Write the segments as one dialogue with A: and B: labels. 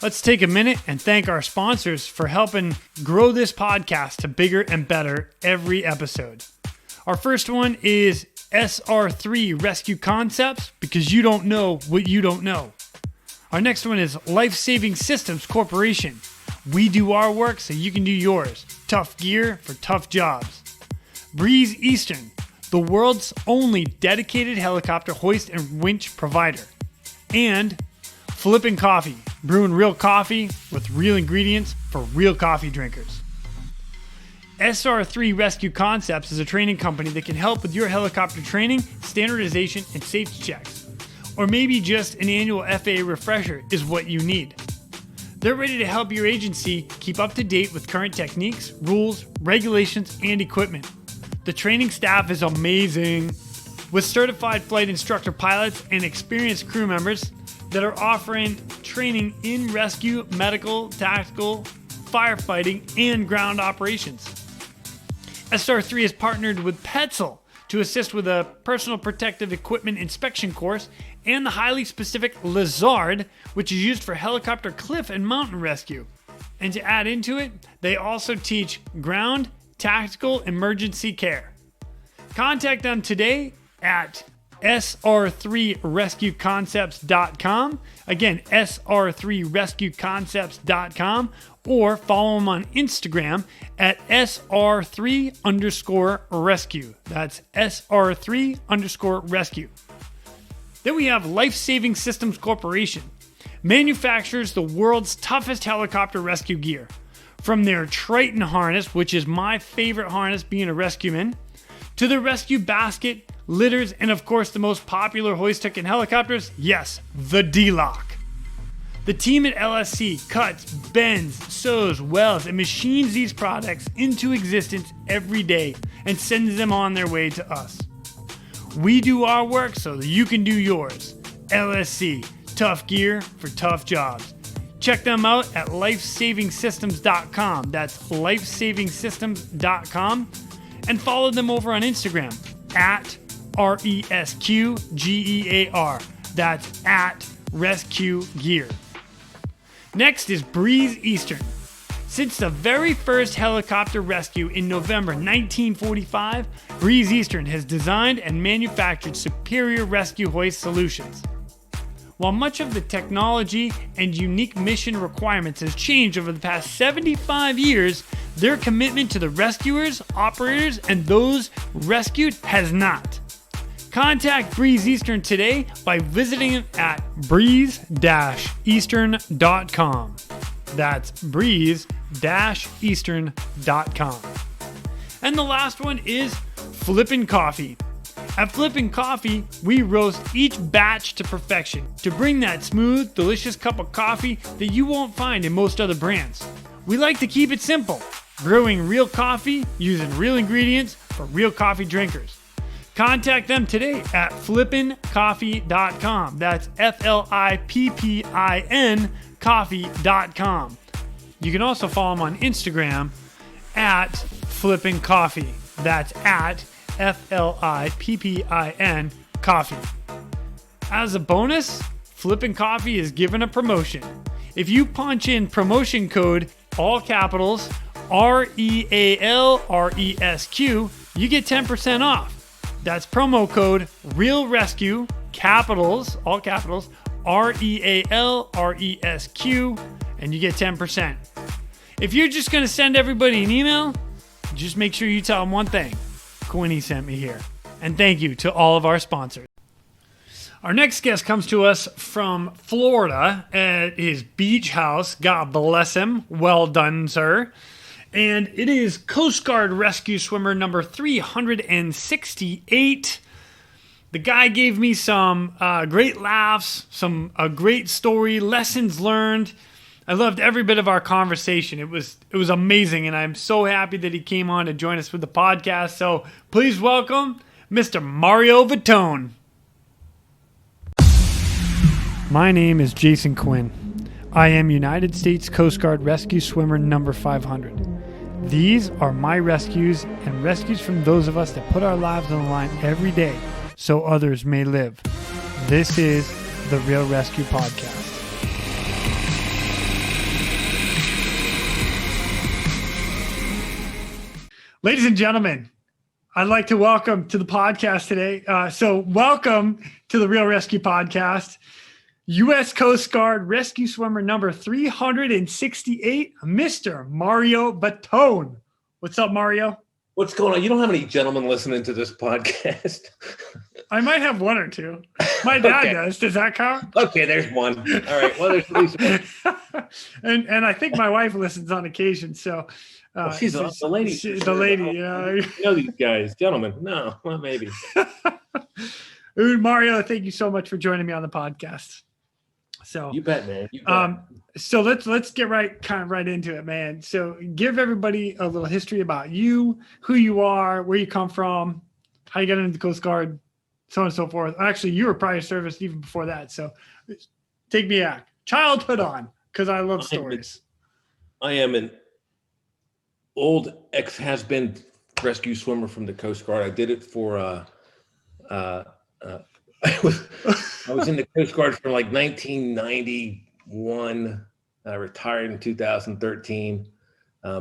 A: Let's take a minute and thank our sponsors for helping grow this podcast to bigger and better every episode. Our first one is SR3 Rescue Concepts, because you don't know what you don't know. Our next one is Life Saving Systems Corporation. We do our work so you can do yours. Tough gear for tough jobs. Breeze Eastern, the world's only dedicated helicopter hoist and winch provider. And Flippin' Coffee, brewing real coffee with real ingredients for real coffee drinkers. SR3 Rescue Concepts is a training company that can help with your helicopter training, standardization, and safety checks. Or maybe just an annual FAA refresher is what you need. They're ready to help your agency keep up to date with current techniques, rules, regulations, and equipment. The training staff is amazing, with certified flight instructor pilots and experienced crew members that are offering training in rescue, medical, tactical, firefighting, and ground operations. SR3 has partnered with Petzl to assist with a personal protective equipment inspection course and the highly specific Lizard, which is used for helicopter cliff and mountain rescue. And to add into it, they also teach ground, tactical, emergency care. Contact them today at sr3rescueconcepts.com. Again, sr3rescueconcepts.com, or follow them on Instagram at sr3_rescue. That's sr3_rescue. Then we have Life Saving Systems Corporation. Manufactures the world's toughest helicopter rescue gear. From their Triton harness, which is my favorite harness being a rescueman, to the rescue basket, litters, and of course the most popular hoist hook in helicopters, yes, the D-Lock. The team at LSC cuts, bends, sews, welds, and machines these products into existence every day and sends them on their way to us. We do our work so that you can do yours. LSC, tough gear for tough jobs. Check them out at lifesavingsystems.com. That's lifesavingsystems.com. And follow them over on Instagram at ResQGear. That's at Rescue Gear. Next is Breeze Eastern. Since the very first helicopter rescue in November 1945, Breeze Eastern has designed and manufactured superior rescue hoist solutions. While much of the technology and unique mission requirements has changed over the past 75 years, their commitment to the rescuers, operators, and those rescued has not. Contact Breeze Eastern today by visiting them at breeze-eastern.com. That's breeze-eastern.com. And the last one is Flippin' Coffee. At Flippin' Coffee, we roast each batch to perfection to bring that smooth, delicious cup of coffee that you won't find in most other brands. We like to keep it simple, brewing real coffee using real ingredients for real coffee drinkers. Contact them today at flippincoffee.com. That's FLIPPIN coffee.com. You can also follow them on Instagram at Flippin' Coffee. That's at FLIPPIN coffee. As a bonus, Flippin' Coffee is given a promotion. If you punch in promotion code, all capitals, REALRESQ, you get 10% off. That's promo code Real ResQ, capitals, all capitals, REALRESQ, and you get 10%. If you're just going to send everybody an email, just make sure you tell them one thing. Quinny sent me here. And thank you to all of our sponsors. Our next guest comes to us from Florida at his beach house. God bless him. Well done, sir. And it is Coast Guard Rescue Swimmer number 368. The guy gave me some great laughs, a great story, lessons learned. I loved every bit of our conversation. It was amazing, and I'm so happy that he came on to join us with the podcast. So please welcome Mr. Mario Vittone. My name is Jason Quinn. I am United States Coast Guard Rescue Swimmer number 500. These are my rescues and rescues from those of us that put our lives on the line every day so others may live. This is the Real ResQ Podcast. Ladies and gentlemen, I'd like to welcome to the podcast today. Welcome to the Real ResQ podcast. U.S. Coast Guard Rescue Swimmer number 368, Mr. Mario Vittone. What's up, Mario?
B: What's going on? You don't have any gentlemen listening to this podcast?
A: I might have one or two. My dad does. Does that count?
B: Okay, there's one. All right. Well, there's at least one.
A: and I think my wife listens on occasion. So
B: she's the lady.
A: The lady. Yeah.
B: You know these guys, gentlemen. No, well, maybe.
A: Mario, thank you so much for joining me on the podcast. So
B: you bet, man. You bet.
A: So let's get right into it, man. So give everybody a little history about you, who you are, where you come from, how you got into the Coast Guard, so on and so forth. Actually, you were prior service even before that. So take me back. Childhood on, because I love stories.
B: I am an old ex-has-been rescue swimmer from the Coast Guard. I did it for I was in the Coast Guard for like 1991. I retired in 2013.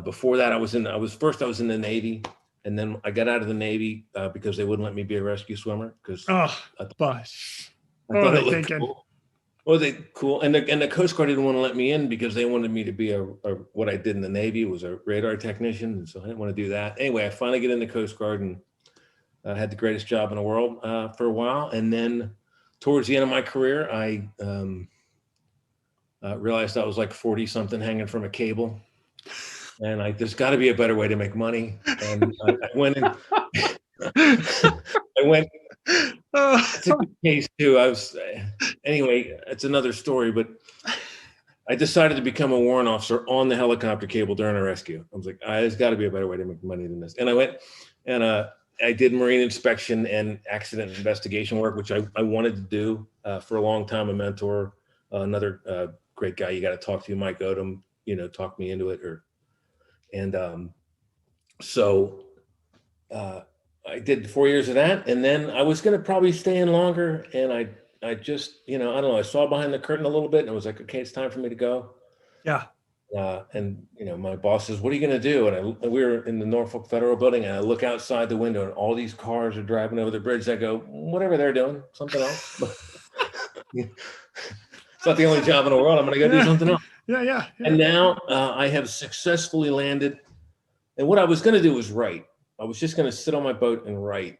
B: Before that, I was in the Navy, and then I got out of the Navy because they wouldn't let me be a rescue swimmer because I thought it looked cool. Well, cool, and the Coast Guard didn't want to let me in because they wanted me to be what I did in the Navy was a radar technician, and so I didn't want to do that. Anyway, I finally get in the Coast Guard and had the greatest job in the world for a while, and then towards the end of my career, I realized I was like 40-something hanging from a cable, and there's got to be a better way to make money. And I went in. It's a good case too. Anyway, it's another story, but I decided to become a warrant officer on the helicopter cable during a rescue. I was like, there's got to be a better way to make money than this. And I went and I did marine inspection and accident investigation work, which I wanted to do for a long time. A mentor, another great guy you got to talk to, Mike Odom, talked me into it. So I did 4 years of that, and then I was going to probably stay in longer, and I just, I don't know, I saw behind the curtain a little bit, and I was like, okay, it's time for me to go.
A: Yeah.
B: And my boss says, what are you going to do? And we were in the Norfolk Federal Building, and I look outside the window, and all these cars are driving over the bridge. I go, whatever they're doing, something else. It's not the only job in the world. I'm going to go do something else.
A: Yeah.
B: And now I have successfully landed. And what I was going to do was write. I was just going to sit on my boat and write.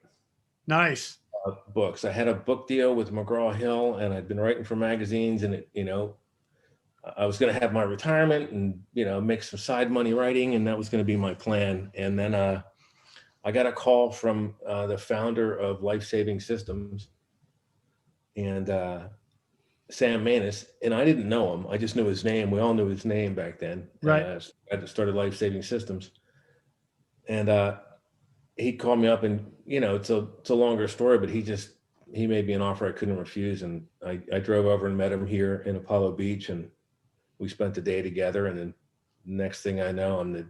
A: Nice.
B: Books. I had a book deal with McGraw-Hill, and I'd been writing for magazines, and I was going to have my retirement and, make some side money writing, and that was going to be my plan. And then I got a call from the founder of Life Saving Systems, and Sam Manis, and I didn't know him. I just knew his name. We all knew his name back then.
A: Right.
B: I started Life Saving Systems, and he called me up, and it's a longer story, but he made me an offer I couldn't refuse, and I drove over and met him here in Apollo Beach, and we spent the day together, and then next thing I know, I'm the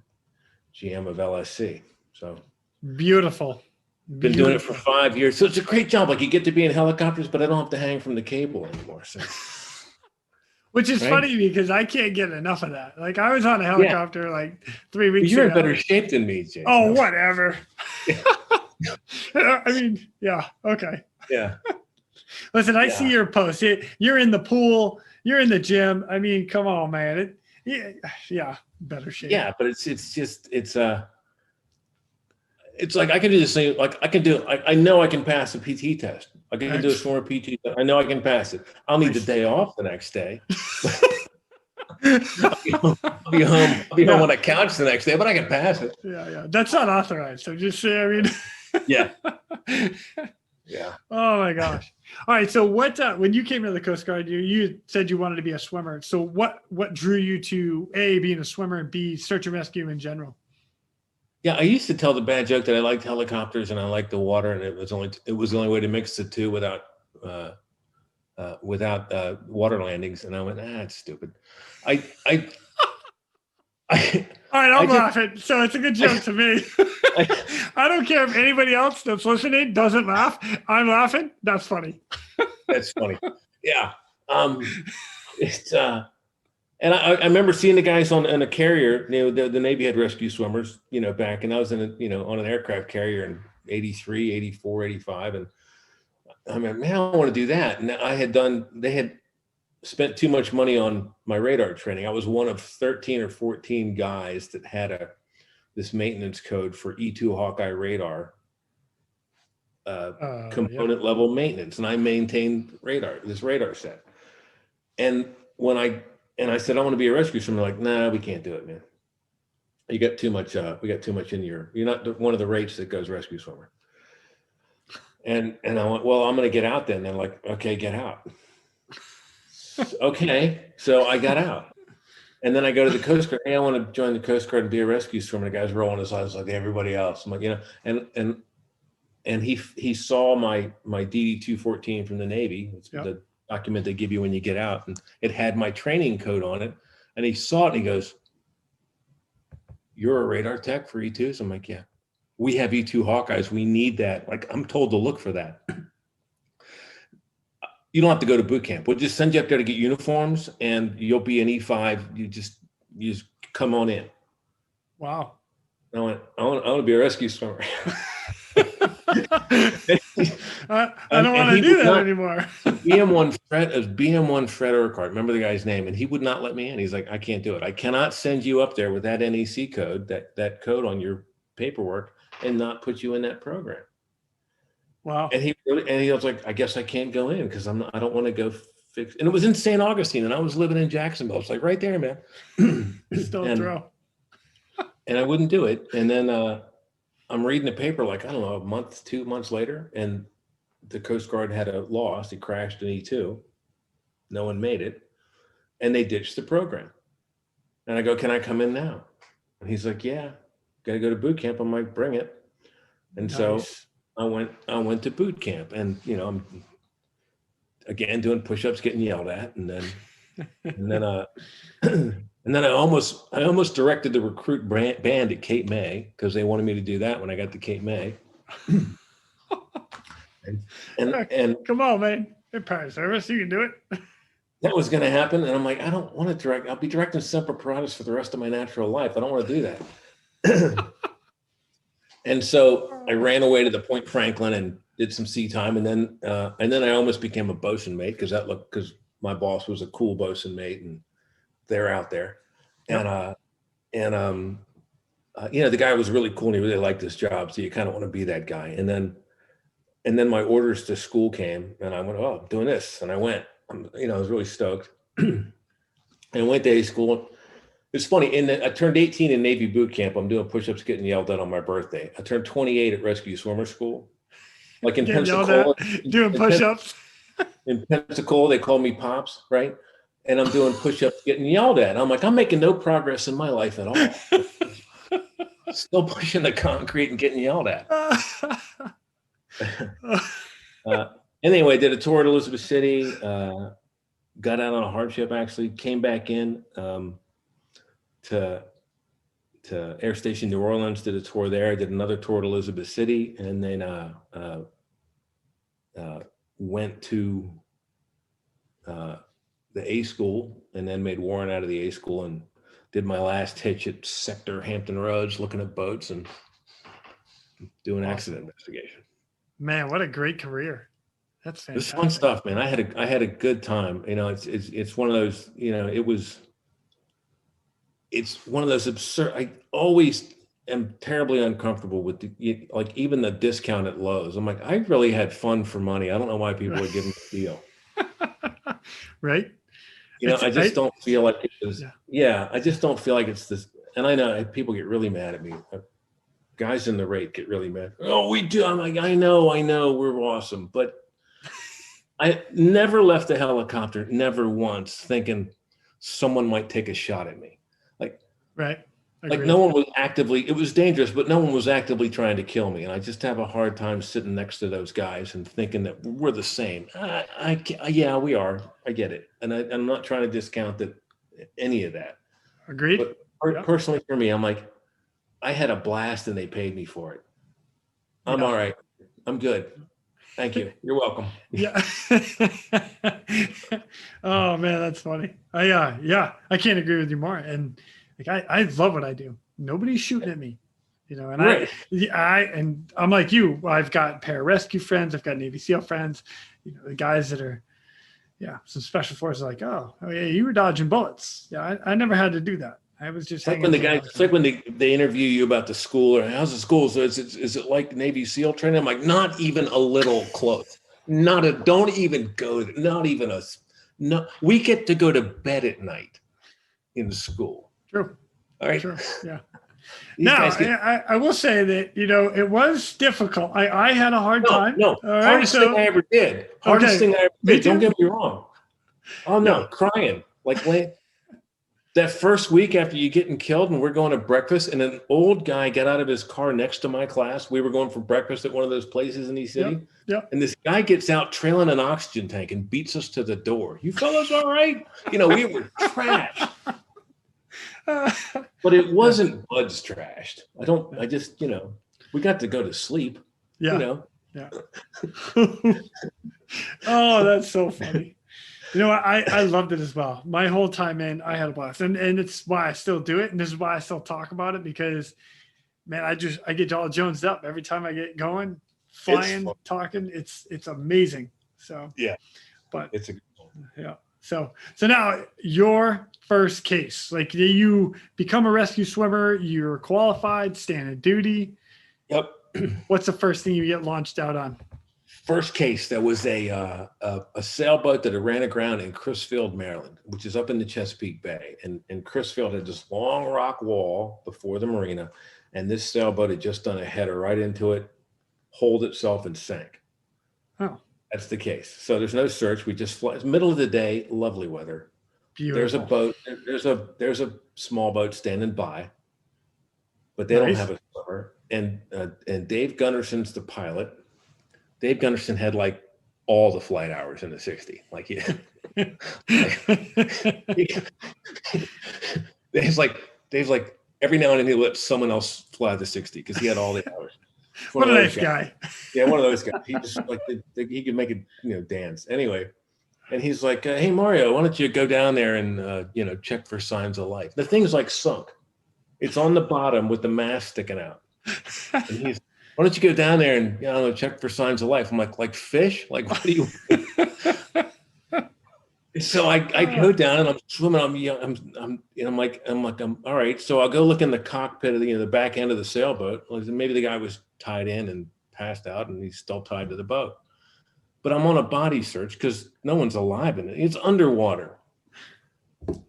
B: GM of LSC. So
A: beautiful.
B: Been doing it for 5 years. So it's a great job. Like, you get to be in helicopters, but I don't have to hang from the cable anymore. So.
A: Which is funny because I can't get enough of that. Like, I was on a helicopter like 3 weeks ago.
B: You're in better shape than me, Jay.
A: Oh, whatever. I mean, yeah. Okay.
B: Yeah. Listen,
A: I see your post. You're in the pool. You're in the gym. I mean, come on, man. Better shape.
B: Yeah, but it's like I can do the same. Like I know I can pass a PT test. I can do a swimmer PT test. I know I can pass it. I'll need the day off the next day. I'll be home on a couch the next day, but I can pass it.
A: Yeah. That's not authorized. So just say, I mean.
B: Yeah. Yeah.
A: Oh my gosh. All right. So when you came to the Coast Guard, you said you wanted to be a swimmer. So what drew you to A, being a swimmer, and B, search and rescue in general?
B: Yeah, I used to tell the bad joke that I liked helicopters and I liked the water, and it was the only way to mix the two without water landings. And I went, it's stupid. All right,
A: I'm laughing. So it's a good joke to me. I don't care if anybody else that's listening doesn't laugh. I'm laughing. That's funny.
B: That's funny. Yeah. And I remember seeing the guys on a carrier, the Navy had rescue swimmers, back, and I was on an aircraft carrier in 83, 84, 85. And I mean, man, I want to do that. And they had spent too much money on my radar training. I was one of 13 or 14 guys that had this maintenance code for E2 Hawkeye radar component level maintenance. And I maintained this radar set. And I said, I want to be a rescue swimmer. Like, nah, we can't do it, man. You got too much. We got too much in you're not one of the rates that goes rescue swimmer. And I went, well, I'm going to get out then. And they're like, okay, get out. Okay. So I got out. And then I go to the Coast Guard. Hey, I want to join the Coast Guard and be a rescue swimmer. The guy's rolling his eyes like everybody else. I'm like, and he saw my DD 214 from the Navy. It's the document they give you when you get out. And it had my training code on it. And he saw it and he goes, you're a radar tech for E2s? I'm like, yeah. We have E2 Hawkeyes. We need that. Like, I'm told to look for that. You don't have to go to boot camp. We'll just send you up there to get uniforms and you'll be an E5. You just come on in.
A: Wow.
B: I want to be a rescue swimmer.
A: I don't want to do that anymore.
B: BM1 Fred Urquhart, remember the guy's name, and he would not let me in. He's like, I can't do it. I cannot send you up there with that NEC code, that code on your paperwork, and not put you in that program.
A: Wow.
B: And he was like, I guess I can't go in because I don't want to go fix. And it was in St. Augustine, and I was living in Jacksonville. It's like right there, man.
A: Still a throw.
B: And I wouldn't do it. And then I'm reading the paper, like, I don't know, a month, 2 months later, and the Coast Guard had a loss. He crashed an E2. No one made it. And they ditched the program. And I go, can I come in now? And he's like, yeah, got to go to boot camp. I'm like, bring it. And so I went to boot camp, and I'm again doing push-ups, getting yelled at, and then I almost directed the recruit band at Cape May because they wanted me to do that when I got to Cape May. and
A: come on, man, they're part of service. You can do it.
B: That was going to happen, and I'm like, I don't want to direct. I'll be directing Semper Paratus for the rest of my natural life. I don't want to do that. And so I ran away to the Point Franklin and did some sea time, and then I almost became a bosun mate because my boss was a cool bosun mate, and they're out there, the guy was really cool and he really liked his job, so you kind of want to be that guy. And then my orders to school came, and I went, oh, I'm doing this, and I went. I was really stoked, and I went to A school. It's funny. I turned 18 in Navy boot camp. I'm doing push-ups, getting yelled at on my birthday. I turned 28 at Rescue Swimmer School. Like in Pensacola.
A: Doing push-ups.
B: In Pensacola, they call me Pops, right? And I'm doing push-ups, getting yelled at. I'm like, I'm making no progress in my life at all. Still pushing the concrete and getting yelled at. Anyway, did a tour at Elizabeth City, got out on a hardship, actually, came back in to Air Station New Orleans, did a tour there, did another tour at Elizabeth City, and then went to the A school, and then made warrant out of the A school and did my last hitch at Sector Hampton Roads, looking at boats and doing accident investigation. Man,
A: what a great career. That's fantastic.
B: It's fun stuff, man. I had a good time. It's one of those, it's one of those absurd. I always am terribly uncomfortable with even the discount at Lowe's. I'm like, I really had fun for money. I don't know why people would give me a deal.
A: Right.
B: I just don't feel like it was. Yeah, I just don't feel like it's this. And I know people get really mad at me. Guys in the rate get really mad. Oh, we do. I'm like, I know, we're awesome, but I never left the helicopter, never once, thinking someone might take a shot at me.
A: Right.
B: Agreed. Like no one was actively, it was dangerous, but no one was actively trying to kill me. And I just have a hard time sitting next to those guys and thinking that we're the same. Yeah, we are. I get it. And I'm not trying to discount any of that.
A: Agreed.
B: But personally for me, I'm like, I had a blast and they paid me for it. I'm all right. I'm good. Thank you. You're welcome.
A: Yeah. Oh man, that's funny. I can't agree with you more. And like I love what I do. Nobody's shooting at me, and
B: Right.
A: I'm like you. I've got pararescue friends, I've got Navy SEAL friends, the guys that are some special forces like, oh yeah, you were dodging bullets. Yeah, I never had to do that. I was just
B: It's like when they interview you about the school or how's the school. So is it like Navy SEAL training? I'm like, not even a little close. Don't even go. Not even a. No, we get to go to bed at night in the school.
A: True.
B: All right.
A: True. Yeah. Now, I will say that, it was difficult. I had a hard time.
B: No. Hardest thing I ever did. Hardest thing I ever did. Don't get me wrong. Oh, no. Crying. Like, that first week after you getting killed and we're going to breakfast and an old guy got out of his car next to my class. We were going for breakfast at one of those places in East City.
A: Yep.
B: And this guy gets out trailing an oxygen tank and beats us to the door. You fellas all right? We were trashed. But it wasn't Bud's trashed. I just, we got to go to sleep.
A: Yeah. Yeah. Oh, that's so funny. I loved it as well. My whole time in, I had a blast, and it's why I still do it, and this is why I still talk about it, because, man, I get all jonesed up every time I get going, flying, talking. It's amazing. So but
B: it's a good one.
A: Yeah. So now your first case, like you become a rescue swimmer, you're qualified, standing duty.
B: Yep.
A: What's the first thing you get launched out on?
B: First case, there was a sailboat that ran aground in Crisfield, Maryland, which is up in the Chesapeake Bay. And Crisfield had this long rock wall before the marina, and this sailboat had just done a header right into it, holed itself, and sank.
A: Oh,
B: that's the case. So there's no search. We just fly. It's middle of the day, lovely weather.
A: Beautiful.
B: There's a boat. There's a small boat standing by, but they don't have a swimmer. And Dave Gunderson's the pilot. Dave Gunderson had like all the flight hours in the 60. Like, Dave's like every now and then he lets someone else fly the 60 because he had all the hours.
A: What a nice guy.
B: Yeah, one of those guys. He just like he could make it dance. Anyway, and he's like, hey Mario, why don't you go down there and check for signs of life? The thing's like sunk. It's on the bottom with the mast sticking out. And he's, why don't you go down there and check for signs of life? I'm like fish? Like what do you? So I go down and I'm swimming. I'm all right. So I'll go look in the cockpit of the back end of the sailboat. Maybe the guy was tied in and passed out and he's still tied to the boat. But I'm on a body search because no one's alive in it. It's underwater.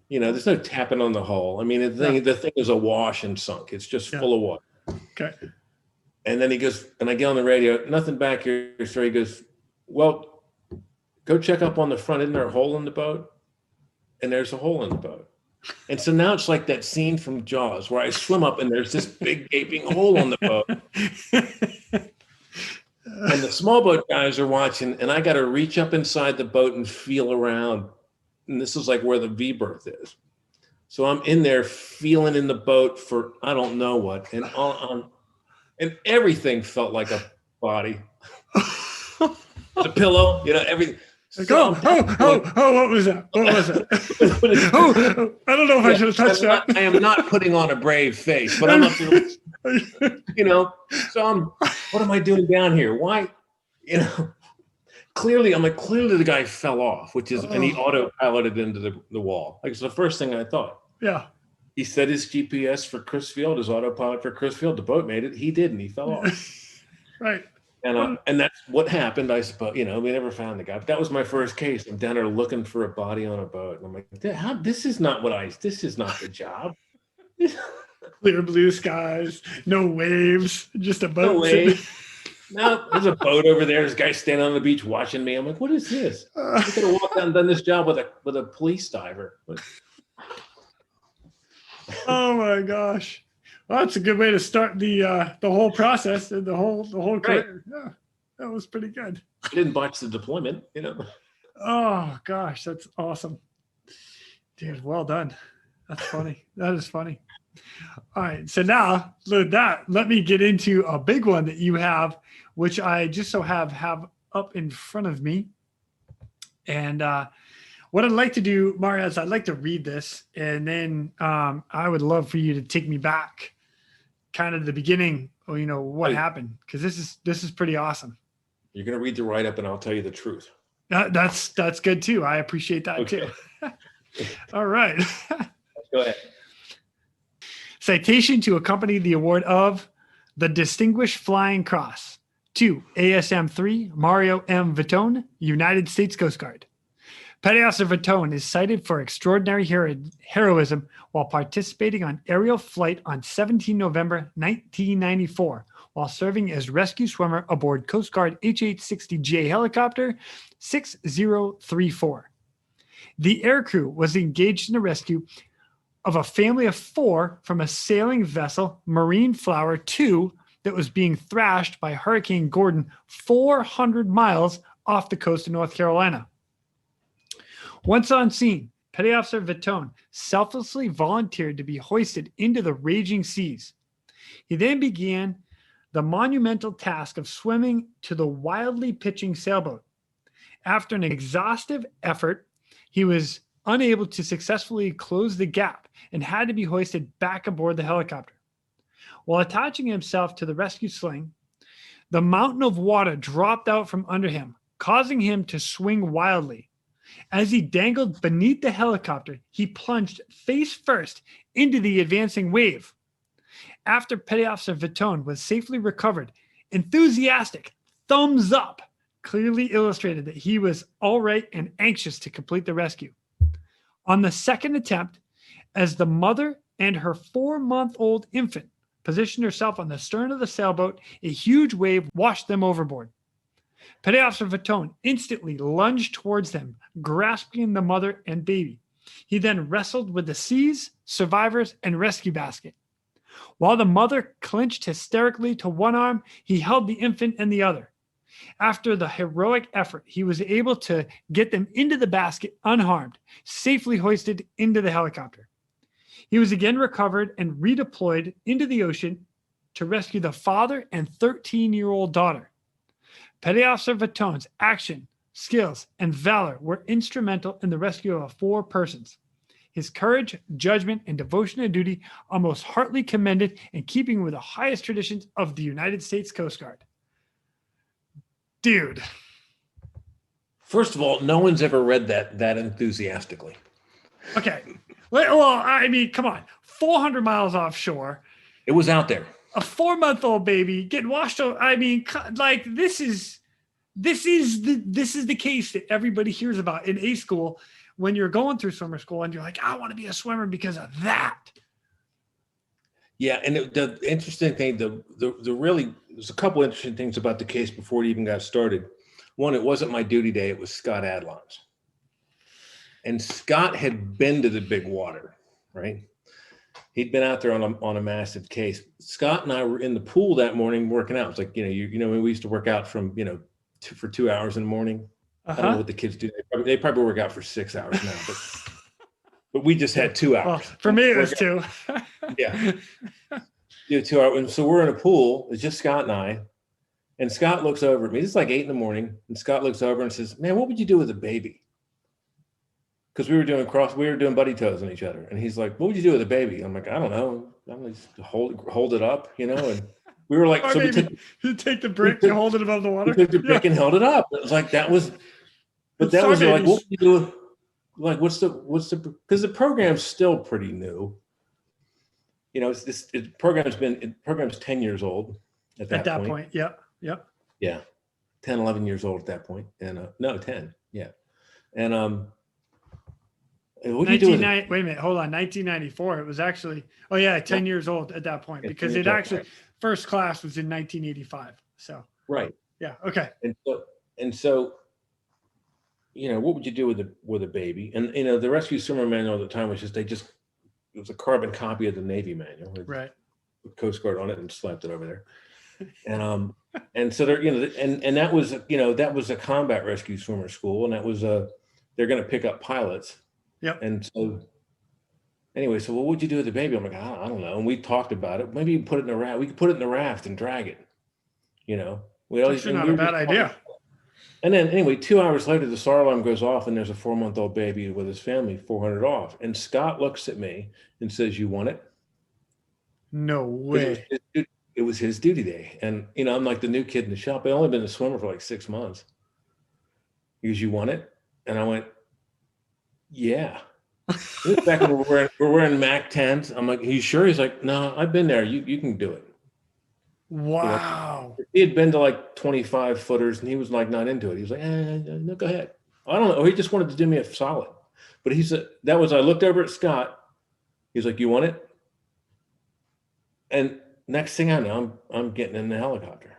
B: There's no tapping on the hull. I mean, the thing is awash and sunk. It's just full of water.
A: Okay.
B: And then he goes, and I get on the radio, nothing back here. So he goes, well, go check up on the front. Isn't there a hole in the boat? And there's a hole in the boat. And so now it's like that scene from Jaws where I swim up and there's this big gaping hole in the boat. And the small boat guys are watching, and I got to reach up inside the boat and feel around. And this is like where the V berth is. So I'm in there feeling in the boat for I don't know what. And everything felt like a body. The pillow, everything.
A: So what was that? What was it? I don't know if I should have touched that.
B: I am not putting on a brave face, but I'm up to, so what am I doing down here? Why, clearly the guy fell off, and he auto-piloted into the wall. Like it's the first thing I thought.
A: Yeah.
B: He set his GPS for Crisfield, his autopilot for Crisfield. The boat made it. He didn't. He fell off.
A: Right.
B: And that's what happened, I suppose. We never found the guy. But that was my first case. I'm down there looking for a body on a boat. And I'm like, this is not this is not the job.
A: Clear blue skies, no waves, just a boat.
B: No waves. No, there's a boat over there. There's a guy standing on the beach watching me. I'm like, what is this? I could have walked down and done this job with a police diver.
A: Oh my gosh. Well, that's a good way to start the whole process and the whole career. Right. Yeah, that was pretty good.
B: I didn't botch the deployment,
A: Oh gosh, that's awesome. Dude, well done. That's funny. That is funny. All right. So now let me get into a big one that you have, which I just so have up in front of me. And what I'd like to do, Mario, is I'd like to read this, and then I would love for you to take me back kind of the beginning, or, what happened, because this is pretty awesome.
B: You're going to read the write-up and I'll tell you the truth.
A: That's good too. I appreciate that too. All right.
B: Go ahead.
A: Citation to accompany the award of the Distinguished Flying Cross to ASM 3 Mario M. Vittone, United States Coast Guard. Petty Officer Vittone is cited for extraordinary heroism while participating on aerial flight on 17 November 1994 while serving as rescue swimmer aboard Coast Guard HH-60J helicopter 6034. The aircrew was engaged in the rescue of a family of 4 from a sailing vessel, Marine Flower 2, that was being thrashed by Hurricane Gordon 400 miles off the coast of North Carolina. Once on scene, Petty Officer Vittone selflessly volunteered to be hoisted into the raging seas. He then began the monumental task of swimming to the wildly pitching sailboat. After an exhaustive effort, he was unable to successfully close the gap and had to be hoisted back aboard the helicopter. While attaching himself to the rescue sling, the mountain of water dropped out from under him, causing him to swing wildly. As he dangled beneath the helicopter, he plunged face first into the advancing wave. After Petty Officer Vittone was safely recovered, enthusiastic thumbs up clearly illustrated that he was all right and anxious to complete the rescue. On the second attempt, as the mother and her 4-month-old infant positioned herself on the stern of the sailboat, a huge wave washed them overboard. Petty Officer Vittone instantly lunged towards them, grasping the mother and baby. He then wrestled with the seas, survivors, and rescue basket. While the mother clenched hysterically to one arm, he held the infant in the other. After the heroic effort, he was able to get them into the basket unharmed, safely hoisted into the helicopter. He was again recovered and redeployed into the ocean to rescue the father and 13-year-old daughter. Petty Officer Vittone's action, skills, and valor were instrumental in the rescue of 4 persons. His courage, judgment, and devotion to duty are most heartily commended in keeping with the highest traditions of the United States Coast Guard. Dude.
B: First of all, no one's ever read that enthusiastically.
A: Okay. Well, I mean, come on. 400 miles offshore.
B: It was out there.
A: A 4-month-old baby getting washed over. I mean, like, this is the case that everybody hears about in A school when you're going through swimmer school and you're like, I want to be a swimmer because of that.
B: Yeah, and the interesting thing, there's a couple interesting things about the case before it even got started. One, it wasn't my duty day; it was Scott Adlon's, and Scott had been to the big water, right? He'd been out there on a massive case. Scott and I were in the pool that morning working out. It's like when we used to work out from for 2 hours in the morning. I don't know what the kids do. They probably work out for 6 hours now, but we just had 2 hours.
A: Well, for me, it was 2.
B: Yeah. 2 hours. And so we're in a pool. It's just Scott and I. And Scott looks over at me. It's like 8 a.m. And Scott looks over and says, man, what would you do with a baby? Because we were doing buddy toes on each other. And he's like, what would you do with a baby? I'm like, I don't know. I'm like, hold it up, and we were like,
A: you take the brick and hold it above the water.
B: We took the brick and held it up. It was like, that was like, what would you do? Like, what's the, because the program's still pretty new. The program's 10 years old at that point.
A: Yep.
B: Yeah. 10, 11 years old at that point. And no, 10. Yeah. And what do you do with it?
A: Wait a minute, hold on. 1994. It was actually 10 years old at that point, because it actually first class was in 1985. So
B: right.
A: Yeah. Okay.
B: And so what would you do with a baby? And the rescue swimmer manual at the time was it was a carbon copy of the Navy manual with Coast Guard on it and slapped it over there. And so there, and that was a combat rescue swimmer school, and that was they're going to pick up pilots.
A: Yep.
B: And so anyway, so what would you do with the baby? I'm like, I don't know. And we talked about it. Maybe you put it in a raft. We could put it in the raft and drag it. We always
A: not a bad idea.
B: And then anyway, 2 hours later, the SAR alarm goes off and there's a 4-month-old baby with his family, 400 off. And Scott looks at me and says, "You want it?"
A: No way.
B: It was his duty day. And, I'm like the new kid in the shop. I'd only been a swimmer for like 6 months. He goes, "You want it?" And I went, "Yeah." This is back when we're wearing Mac 10s. I'm like, "You sure?" He's like, "No, I've been there. You can do it."
A: Wow.
B: He had been to like 25 footers and he was like not into it. He was like, "No, go ahead." I don't know. He just wanted to do me a solid. But he said, I looked over at Scott. He's like, "You want it?" And next thing I know, I'm getting in the helicopter.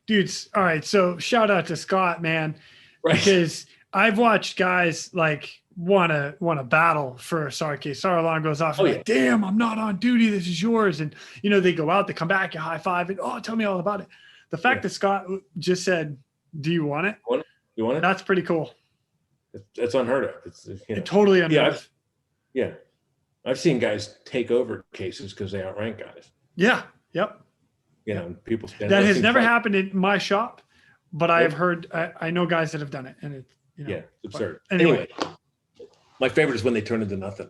A: Dudes, all right. So shout out to Scott, man.
B: Right.
A: Because I've watched guys like want to battle for a SAR case. SAR alarm goes off. And like, damn, I'm not on duty. This is yours. And they go out, they come back, you high five, and tell me all about it. The fact that Scott just said, "Do you want it?"
B: You want it?
A: That's pretty cool.
B: It's unheard of. It's
A: totally unheard of.
B: Yeah. I've seen guys take over cases because they outrank guys.
A: Yeah. Yep.
B: People stand.
A: That has never happened in my shop, but I have heard. I know guys that have done it, and it's
B: it's absurd.
A: Anyway,
B: my favorite is when they turn into nothing.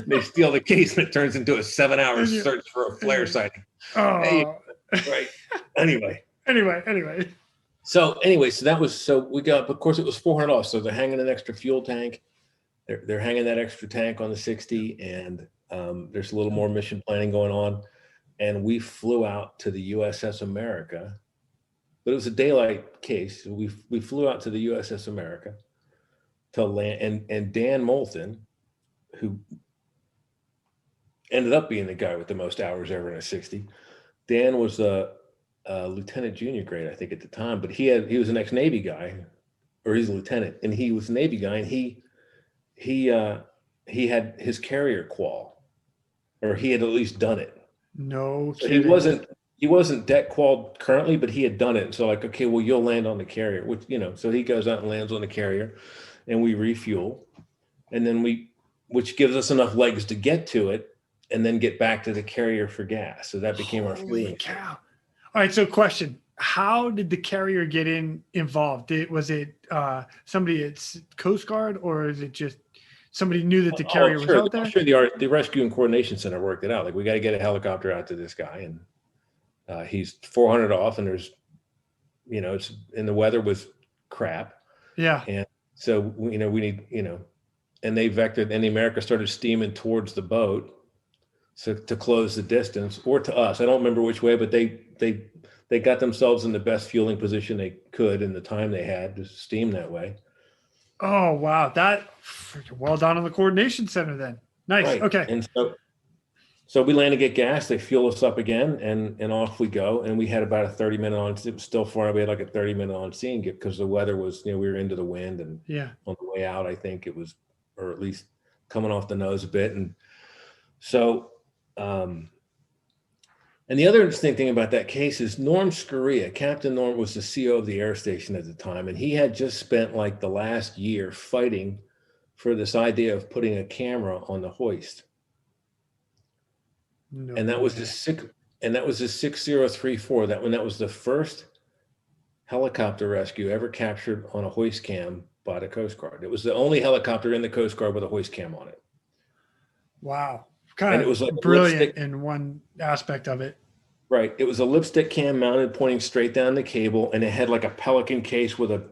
B: They steal the case and it turns into a 7-hour search for a flare sighting.
A: Oh,
B: right. Anyway.
A: So
B: we got. Of course, it was $400. So they're hanging an extra fuel tank. They're hanging that extra tank on the 60, and there's a little more mission planning going on. And we flew out to the USS America, but it was a daylight case. We flew out to the USS America to land, and Dan Moulton, who ended up being the guy with the most hours ever in a 60. Dan was a lieutenant junior grade, I think, at the time, but he was an ex-Navy guy, or he's a lieutenant, and he was a Navy guy, and he had his carrier qual, or he had at least done it.
A: No
B: so
A: kidding.
B: He wasn't deck qualled currently, but he had done it. So like, okay, well, you'll land on the carrier, which, so he goes out and lands on the carrier, and we refuel, and then which gives us enough legs to get to it and then get back to the carrier for gas. So that became our fueling.
A: Cow. All right. So question, how did the carrier get involved? Was it somebody at Coast Guard, or is it just somebody knew that the carrier was out there?
B: I'm sure the Rescue and Coordination Center worked it out. Like, we got to get a helicopter out to this guy, and he's 400 off, and there's, and the weather was crap.
A: Yeah.
B: And so, we need, and they vectored, and the America started steaming towards the boat, so to close the distance, or to us. I don't remember which way, but they got themselves in the best fueling position they could in the time they had to steam that way.
A: Oh, wow. That well done on the coordination center then. Nice.
B: Right.
A: Okay.
B: And so we land to get gas, they fuel us up again, and off we go. And we had about a 30-minute on, it was still far, we had like a 30-minute on scene because the weather was, we were into the wind, and on the way out, I think it was, or at least coming off the nose a bit. And so, and the other interesting thing about that case is Norm Scaria, Captain Norm, was the CO of the air station at the time. And he had just spent like the last year fighting for this idea of putting a camera on the hoist. And that was the 6034. That was the first helicopter rescue ever captured on a hoist cam by the Coast Guard. It was the only helicopter in the Coast Guard with a hoist cam on it.
A: Wow. Kind of like brilliant in one aspect of it.
B: Right. It was a lipstick cam mounted, pointing straight down the cable, and it had like a Pelican case with a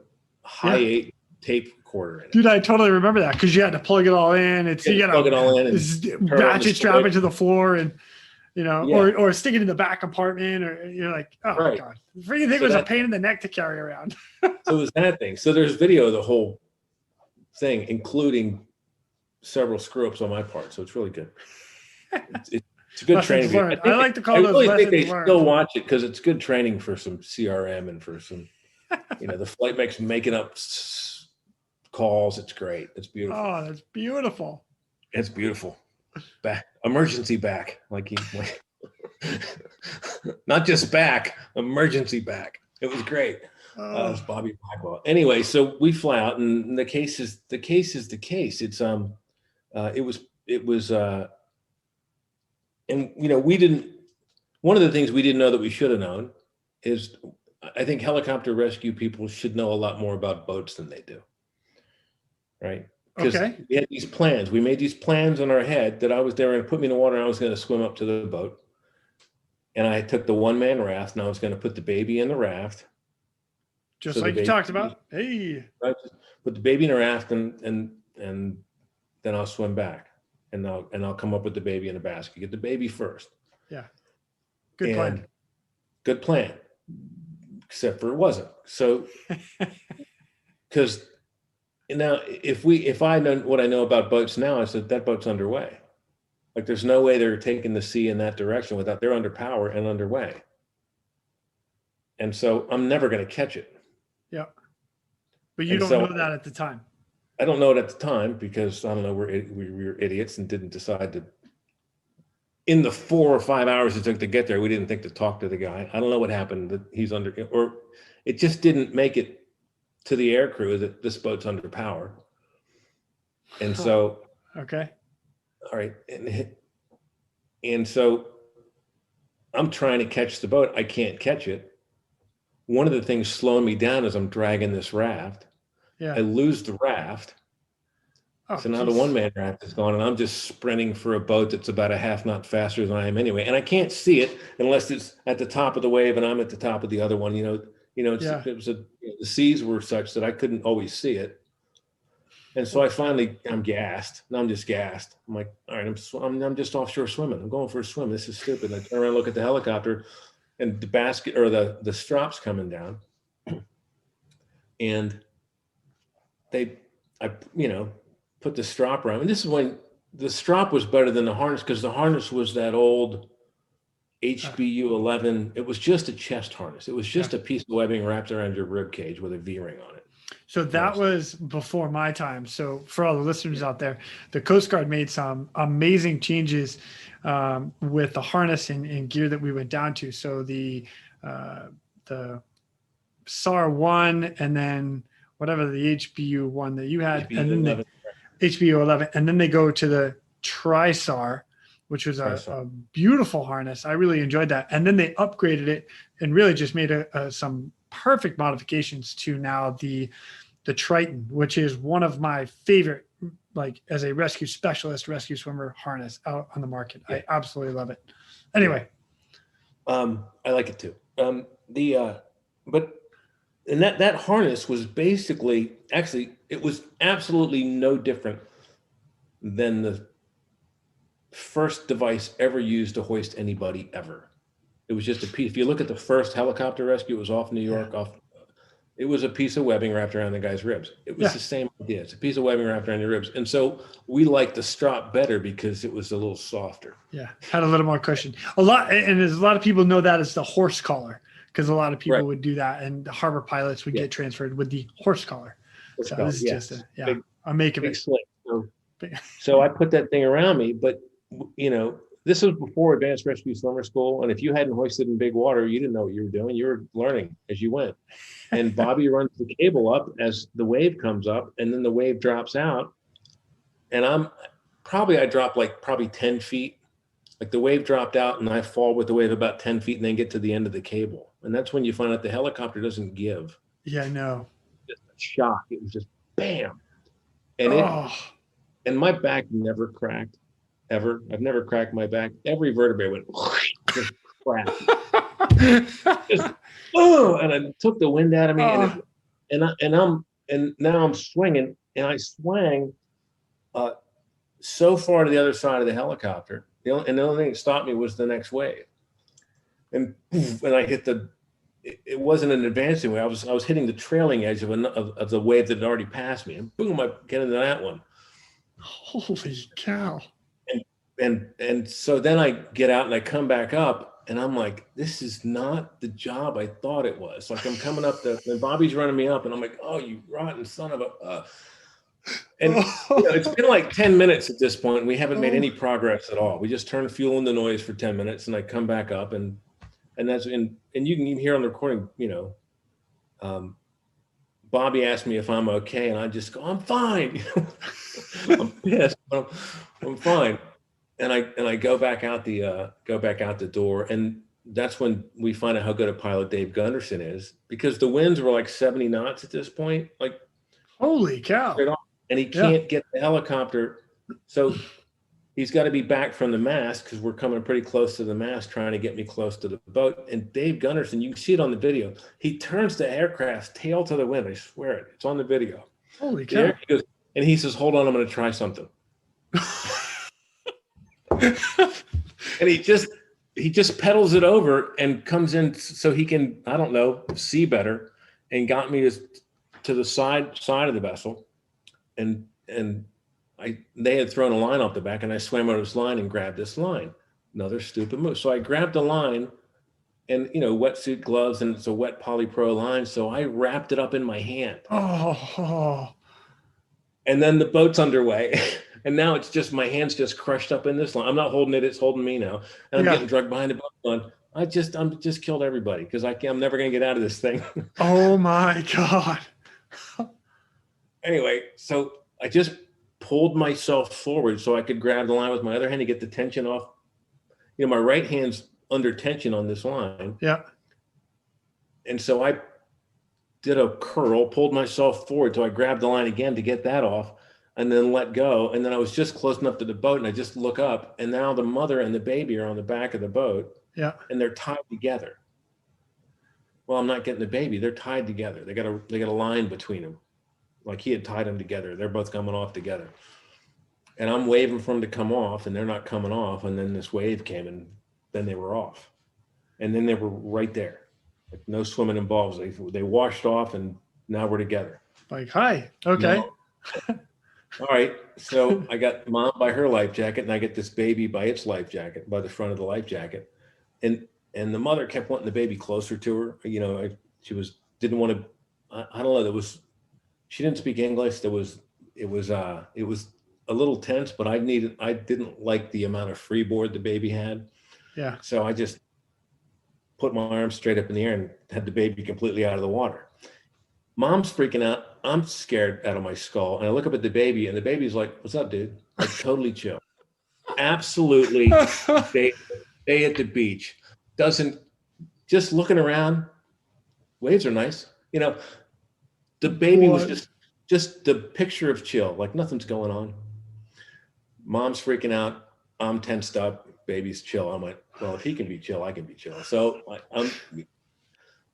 B: high 8 tape recorder in it.
A: Dude, I totally remember that because you had to plug it all in. You got to plug it all in and ratchet strap it to the floor, and or stick it in the back compartment, or you're like, oh my God, the freaking thing was a pain in the neck to carry around.
B: So it was that thing. So there's video of the whole thing, including several screw ups on my part. So it's really good. It's a good training.
A: I like to call those lessons learned. I really think they
B: still watch it because it's good training for some CRM and for some, the flight mech's making up calls. It's great. It's beautiful.
A: Oh, that's beautiful.
B: It's beautiful. Back, emergency back, not just back, emergency back. It was great. It was Bobby Blackwell. Anyway, so we fly out, and the case is the case. It's it was. And we didn't. One of the things we didn't know that we should have known is I think helicopter rescue people should know a lot more about boats than they do. Right? Because we had these plans. We made these plans in our head that I was there and put me in the water and I was going to swim up to the boat. And I took the one-man raft and I was going to put the baby in the raft.
A: Just like you talked about. Hey.
B: Put the baby in the raft and then I'll swim back. And I'll come up with the baby in a basket. Get the baby first.
A: Yeah. Good plan.
B: Good plan. Except for it wasn't. So because now if I know what I know about boats now, I said that boat's underway. Like there's no way they're taking the sea in that direction without they're under power and underway. And so I'm never going to catch it.
A: Yeah. But you don't know that at the time.
B: I don't know it at the time because I don't know, we were idiots and didn't decide to, in the 4 or 5 hours it took to get there, we didn't think to talk to the guy. I don't know what happened that he's under, or it just didn't make it to the air crew that this boat's under power. And so,
A: okay.
B: All right. And so I'm trying to catch the boat. I can't catch it. One of the things slowing me down is I'm dragging this raft.
A: Yeah.
B: I lose the raft.
A: Oh,
B: so now the one-man raft is gone and I'm just sprinting for a boat that's about a half knot faster than I am anyway. And I can't see it unless it's at the top of the wave and I'm at the top of the other one. It was the seas were such that I couldn't always see it. And so I'm gassed. And I'm just gassed. I'm like, all right, I'm just offshore swimming. I'm going for a swim. This is stupid. And I turn around and look at the helicopter and the basket or the strop's coming down. And I put the strop around. And this is when the strop was better than the harness because the harness was that old HBU 11. It was just a chest harness. It was just a piece of webbing wrapped around your rib cage with a V-ring on it.
A: So that was before my time. So for all the listeners out there, the Coast Guard made some amazing changes with the harness and gear that we went down to. So the SAR 1 and then whatever the HBU 1 that you had,
B: HBU
A: and then
B: 11.
A: the HBU 11, and then they go to the Tri-SAR, which was a beautiful harness. I really enjoyed that. And then they upgraded it and really just made some perfect modifications to now the Triton, which is one of my favorite, like as a rescue specialist, rescue swimmer harness out on the market. Yeah. I absolutely love it. Anyway.
B: I like it too. But that harness was basically, actually, it was absolutely no different than the first device ever used to hoist anybody ever. It was just a piece. If you look at the first helicopter rescue, it was off New York, it was a piece of webbing wrapped around the guy's ribs. It was the same idea. It's a piece of webbing wrapped around your ribs. And so we liked the strop better because it was a little softer.
A: Yeah, had a little more cushion. And there's a lot of people know that as the horse collar because a lot of people would do that, and the harbor pilots would get transferred with the horse collar. So this is just a make of it.
B: So I put that thing around me, but this was before advanced rescue swimmer school. And if you hadn't hoisted in big water, you didn't know what you were doing. You were learning as you went. And Bobby runs the cable up as the wave comes up and then the wave drops out. And I dropped probably 10 feet. Like the wave dropped out and I fall with the wave about 10 feet and then get to the end of the cable. And that's when you find out the helicopter doesn't give.
A: Yeah, I know.
B: Just a shock. It was just bam. And and my back never cracked. Ever. I've never cracked my back. Every vertebrae went just cracked. And I took the wind out of me, and now I'm swinging, and I swang so far to the other side of the helicopter. The only thing that stopped me was the next wave, and I hit it wasn't an advancing wave. I was hitting the trailing edge of the wave that had already passed me, and boom, I get into that one.
A: Holy cow.
B: And so then I get out and I come back up and I'm like, this is not the job I thought it was. Like I'm coming up and Bobby's running me up and I'm like, oh, you rotten son of a, and it's been like 10 minutes at this point. And we haven't made any progress at all. We just turn fuel into noise for 10 minutes and I come back up and that's, and you can even hear on the recording, Bobby asked me if I'm okay. And I just go, I'm fine. I'm pissed, but I'm fine. And I go back out the door, and that's when we find out how good a pilot Dave Gunderson is, because the winds were like 70 knots at this point, like
A: holy cow.
B: And he can't get the helicopter. So he's got to be back from the mast because we're coming pretty close to the mast, trying to get me close to the boat. And Dave Gunderson, you can see it on the video. He turns the aircraft's tail to the wind. I swear it. It's on the video.
A: Holy cow.
B: He goes, and he says, hold on, I'm going to try something. And he just pedals it over and comes in so he can, I don't know, see better, and got me to the side of the vessel. And they had thrown a line off the back, and I swam over this line and grabbed this line. Another stupid move. So I grabbed the line, and wetsuit gloves, and it's a wet polypro line. So I wrapped it up in my hand.
A: Oh.
B: And then the boat's underway. And now it's just, my hand's just crushed up in this line. I'm not holding it, it's holding me now. And I'm getting drugged behind the boat going, I'm just killed everybody because I'm never going to get out of this thing.
A: Oh my God.
B: Anyway, so I just pulled myself forward so I could grab the line with my other hand to get the tension off. My right hand's under tension on this line.
A: Yeah.
B: And so I did a curl, pulled myself forward. So I grabbed the line again to get that off, and then let go. And then I was just close enough to the boat, and I just look up, and now the mother and the baby are on the back of the boat.
A: Yeah.
B: And they're tied together. Well, I'm not getting the baby. They're tied together. They got a line between them. Like he had tied them together. They're both coming off together. And I'm waving for them to come off, and they're not coming off. And then this wave came, and then they were off. And then they were right there. Like no swimming involved. They washed off, and now we're together.
A: Like, hi. Okay.
B: No. All right. So I got mom by her life jacket, and I get this baby by its life jacket, by the front of the life jacket. And the mother kept wanting the baby closer to her. She didn't want to, I don't know. She didn't speak English. It was a little tense, but I didn't like the amount of freeboard the baby had.
A: Yeah.
B: So I just put my arms straight up in the air and had the baby completely out of the water. Mom's freaking out. I'm scared out of my skull. And I look up at the baby, and the baby's like, what's up, dude? Like totally chill. Absolutely. Day at the beach. Just looking around. Waves are nice. The baby was just the picture of chill, like nothing's going on. Mom's freaking out. I'm tensed up. Baby's chill. I'm like, well, if he can be chill, I can be chill. So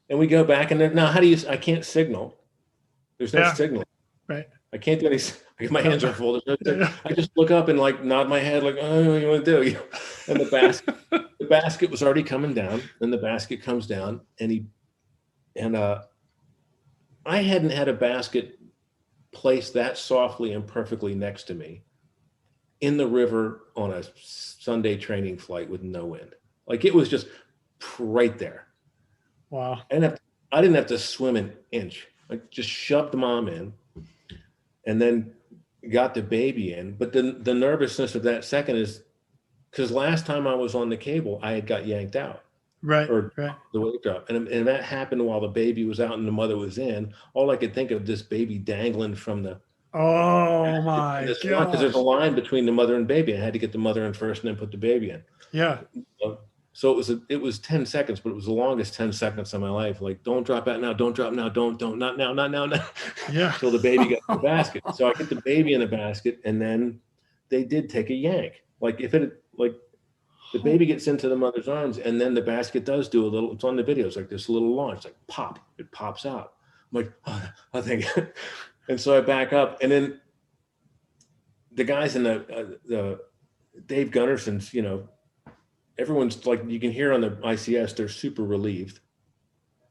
B: and we go back, and then now I can't signal. There's no signal.
A: Right.
B: I can't do any. My hands are full. I just look up and like nod my head, like, oh, what do you want to do? And the basket was already coming down, and the basket comes down, and I hadn't had a basket placed that softly and perfectly next to me in the river on a Sunday training flight with no wind. Like it was just right there.
A: Wow.
B: And I didn't have to swim an inch. I just shoved mom in and then got the baby in. But the nervousness of that second is because last time I was on the cable, I had got yanked out.
A: Right.
B: Or the wave drop. And that happened while the baby was out and the mother was in. All I could think of, this baby dangling from the.
A: Oh my God.
B: Because there's a line between the mother and baby. I had to get the mother in first and then put the baby in.
A: Yeah.
B: So it was 10 seconds, but it was the longest 10 seconds of my life. Like, don't drop out now, don't drop now, don't, not now, not now, now.
A: Yeah.
B: Till the baby got in the basket. So I get the baby in the basket, and then they did take a yank. Like if it, like the baby gets into the mother's arms, and then the basket does do a little, it's on the video, it's like this little launch, like pop, it pops out. I'm like, oh, I think, and so I back up, and then the guys in the Dave Gunderson's, everyone's like, you can hear on the ICS, they're super relieved.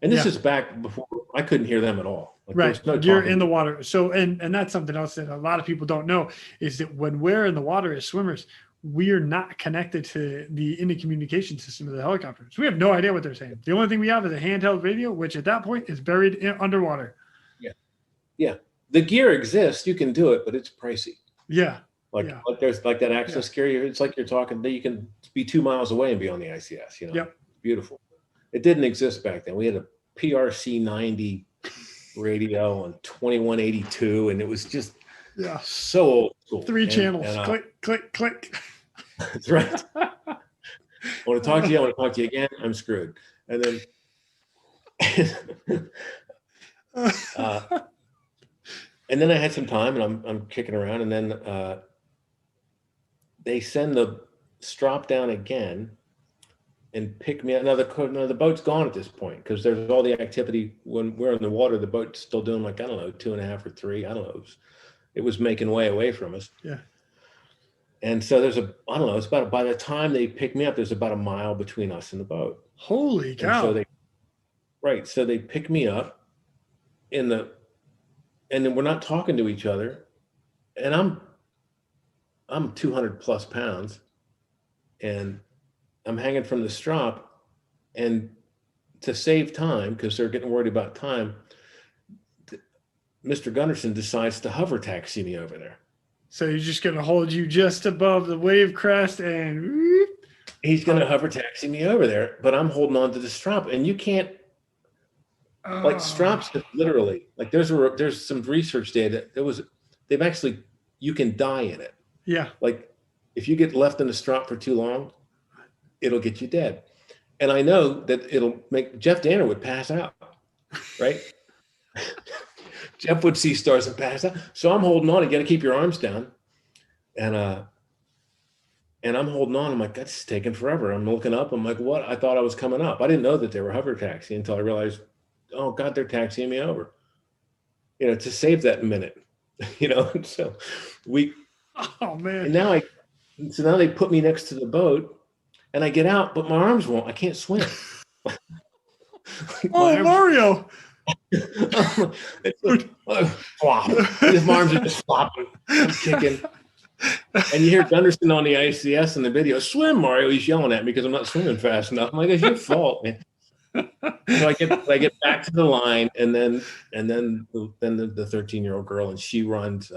B: And this is back before I couldn't hear them at all. Like,
A: right.
B: No
A: you're in the water. So, and that's something else that a lot of people don't know is that when we're in the water as swimmers, we are not connected to the communication system of the helicopter. So we have no idea what they're saying. The only thing we have is a handheld radio, which at that point is buried underwater.
B: Yeah. Yeah. The gear exists. You can do it, but it's pricey.
A: Yeah.
B: Like there's like that access gear. It's like you're talking that you can be 2 miles away and be on the ICS,
A: Yep.
B: Beautiful. It didn't exist back then. We had a PRC 90 radio on 2182, and it was just so old school.
A: 3 channels. Click, click, click.
B: That's right. want to talk to you. I want to talk to you again. I'm screwed. And then, and then I had some time, and I'm kicking around, and then they send the strop down again and pick me up. Now the boat's gone at this point because there's all the activity when we're in the water. The boat's still doing like, I don't know, 2.5 or 3. I don't know. It was making way away from us.
A: Yeah.
B: And so I don't know, it's about, by the time they pick me up, there's about a mile between us and the boat.
A: Holy cow.
B: So they pick me up and then we're not talking to each other. And I'm 200 plus pounds and I'm hanging from the strop, and to save time, because they're getting worried about time, Mr. Gunderson decides to hover taxi me over there.
A: So he's just going to hold you just above the wave crest and
B: he's going to hover taxi me over there, but I'm holding on to the strop, and you can't, like strops literally, like there's some research data. You can die in it.
A: Yeah.
B: Like if you get left in the strop for too long, it'll get you dead. And I know that it'll make Jeff Danner would pass out, right? Jeff would see stars and pass out. So I'm holding on. You got to keep your arms down. And I'm holding on. I'm like, that's taking forever. I'm looking up. I'm like, what? I thought I was coming up. I didn't know that they were hover taxiing until I realized, oh God, they're taxiing me over, to save that minute, so
A: oh man.
B: And now they put me next to the boat and I get out, but my arms won't, I can't swim.
A: Mario.
B: Flop. His arms are just flopping. I'm kicking. And you hear Gunderson on the ICS in the video, swim, Mario. He's yelling at me because I'm not swimming fast enough. I'm like, it's your fault, man. So I get back to the line, and then the 13-year-old girl, and she runs.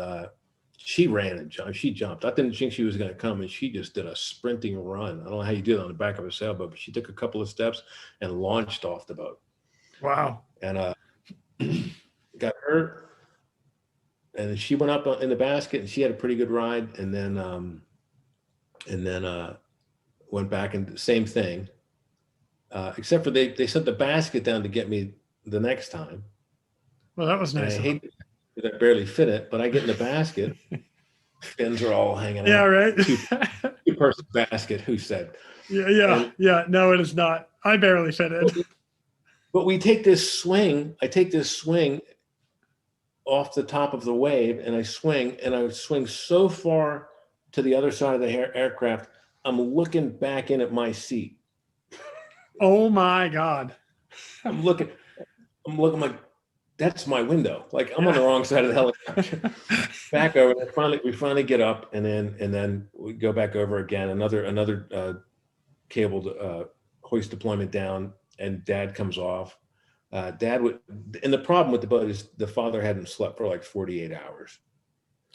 B: She ran and jumped. She jumped. I didn't think she was going to come, and she just did a sprinting run. I don't know how you do it on the back of a sailboat, but she took a couple of steps and launched off the boat.
A: Wow.
B: And got hurt, and she went up in the basket, and she had a pretty good ride, and then went back and same thing, except for they sent the basket down to get me the next time.
A: Well, that was nice.
B: I barely fit it, but I get in the basket. Fins are all hanging out.
A: Yeah, right.
B: Two-person basket. Who said?
A: Yeah. No, it is not. I barely fit it.
B: But we take this swing. I take this swing off the top of the wave, and I swing so far to the other side of the aircraft. I'm looking back in at my seat.
C: Oh my God.
B: I'm looking like, that's my window. Like I'm on the wrong side of the helicopter. Back over. We finally get up, and then we go back over again. Another cabled hoist deployment down, and Dad comes off. And the problem with the boat is the father hadn't slept for like 48 hours.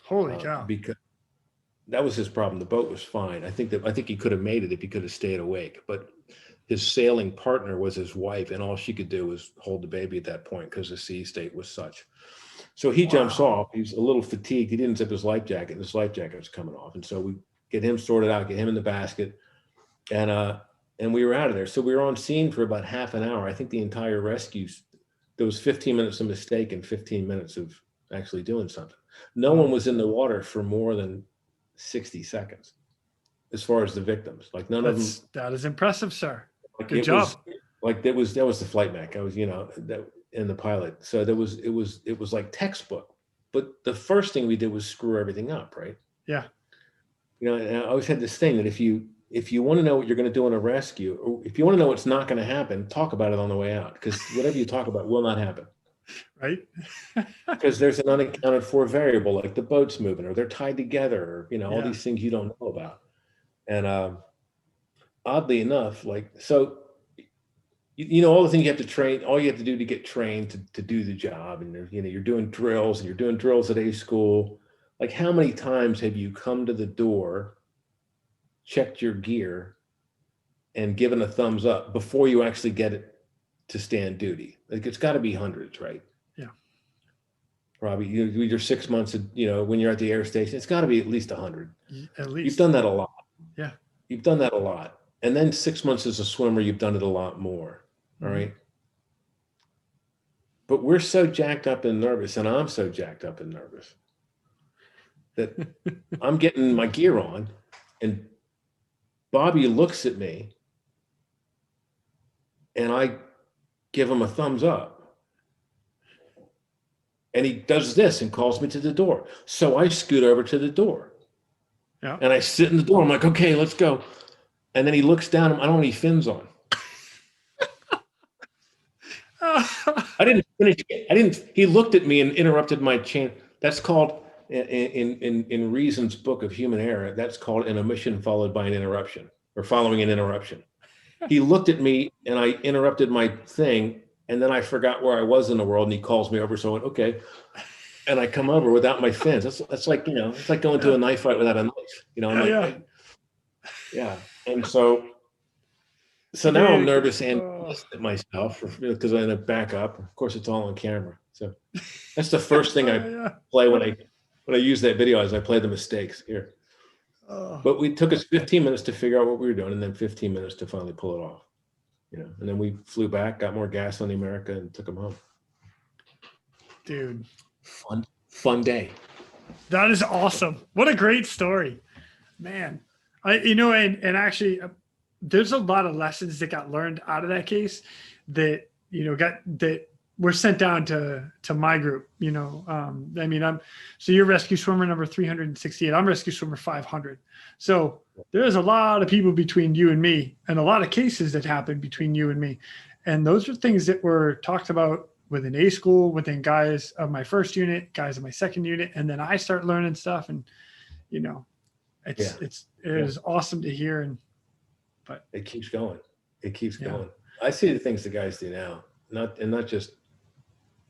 C: Holy cow.
B: Because that was his problem. The boat was fine. I think he could have made it if he could have stayed awake, but his sailing partner was his wife, and all she could do was hold the baby at that point because the sea state was such. So he jumps off. He's a little fatigued. He didn't zip his life jacket, and his life jacket was coming off. And so we get him sorted out, get him in the basket, and we were out of there. So we were on scene for about half an hour. I think the entire rescue, there was 15 minutes of mistake and 15 minutes of actually doing something. No one was in the water for more than 60 seconds as far as the victims. Like none of them.
C: That is impressive, sir.
B: Like
C: Good job.
B: That was the flight mech. I was, that in the pilot. So it was like textbook. But the first thing we did was screw everything up, right?
C: Yeah.
B: And I always had this thing that if you want to know what you're going to do on a rescue, or if you want to know what's not going to happen, talk about it on the way out, because whatever you talk about will not happen.
C: Right.
B: Because there's an unaccounted for variable, like the boat's moving, or they're tied together, or all these things you don't know about. And oddly enough, all the things you have to train, all you have to do to get trained to do the job, and you're doing drills, and you're doing drills at a school. Like, how many times have you come to the door, checked your gear, and given a thumbs up before you actually get it to stand duty? Like, it's got to be hundreds, right?
C: Yeah.
B: Probably you're 6 months, when you're at the air station, it's got to be at least 100.
C: At least.
B: You've done that a lot.
C: Yeah.
B: You've done that a lot. And then 6 months as a swimmer, you've done it a lot more. All right. But we're so jacked up and nervous, and I'm so jacked up and nervous that I'm getting my gear on, and Bobby looks at me, and I give him a thumbs up. And he does this and calls me to the door. So I scoot over to the door.
C: Yeah.
B: And I sit in the door. I'm like, okay, let's go. And then he looks down. I don't have any fins on. I didn't finish. He looked at me and interrupted my chain. That's called, in Reason's book of human error, that's called an omission followed by an interruption, or following an interruption. He looked at me and I interrupted my thing. And then I forgot where I was in the world, and he calls me over. So I went, okay. And I come over without my fins. That's like, it's like going to a knife fight without a knife. Yeah. And so now I'm nervous and at myself because I'm going to back up. Of course, it's all on camera. So that's the first thing I play when I use that video, as I play the mistakes here. But it took us 15 minutes to figure out what we were doing, and then 15 minutes to finally pull it off. And then we flew back, got more gas on the America, and took them home.
C: Dude,
B: fun day.
C: That is awesome. What a great story, man. And actually, there's a lot of lessons that got learned out of that case that were sent down to my group. So you're rescue swimmer number 368. I'm rescue swimmer 500. So there's a lot of people between you and me, and a lot of cases that happened between you and me. And those are things that were talked about within A school, within guys of my first unit, guys of my second unit. And then I start learning stuff, and, it is awesome to hear. But
B: it keeps going. It keeps going. I see the things the guys do now, not just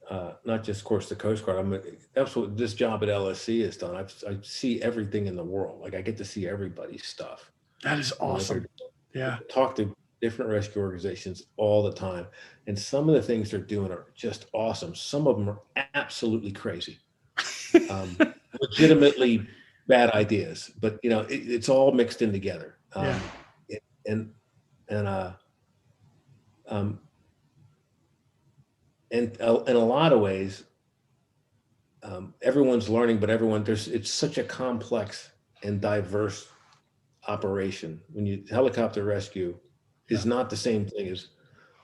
B: of course the Coast Guard. That's what this job at LSC has done. I see everything in the world. Like, I get to see everybody's stuff.
C: That is awesome. Yeah.
B: Talk to different rescue organizations all the time. And some of the things they're doing are just awesome. Some of them are absolutely crazy. Legitimately bad ideas, but it's all mixed in together. In a lot of ways, everyone's learning, but it's such a complex and diverse operation. Helicopter rescue is not the same thing as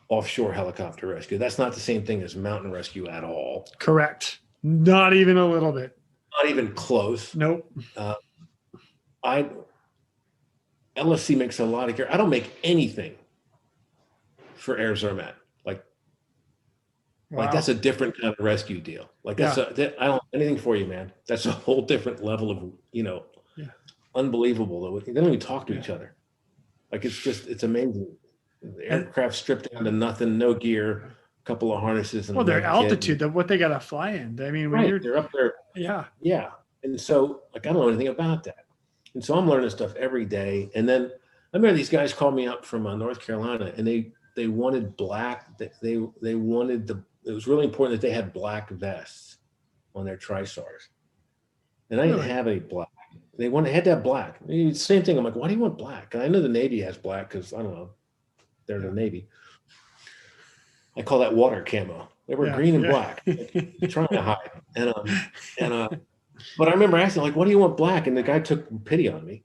B: offshore helicopter rescue. That's not the same thing as mountain rescue at all.
C: Correct. Not even a little bit.
B: Not even close.
C: Nope.
B: LSC makes a lot of gear. I don't make anything for Air Zermatt. Like, that's a different kind of rescue deal. Like, I don't have anything for you, man. That's a whole different level of, unbelievable. They don't even talk to each other. Like, it's amazing. The aircraft stripped down to nothing, no gear, a couple of harnesses. And
C: their altitude, what they got to fly in. I mean, when
B: they're up there.
C: Yeah.
B: Yeah. And so, I don't know anything about that. And so I'm learning stuff every day. And then I remember these guys called me up from North Carolina, and they wanted black. They wanted it was really important that they had black vests on their TriStars. And I didn't have any black. They had to have black. Same thing. I'm like, why do you want black? And I know the Navy has black because, I don't know, they're the Navy. I call that water camo. They were green and black, trying to hide. But I remember asking, like, what do you want black? And the guy took pity on me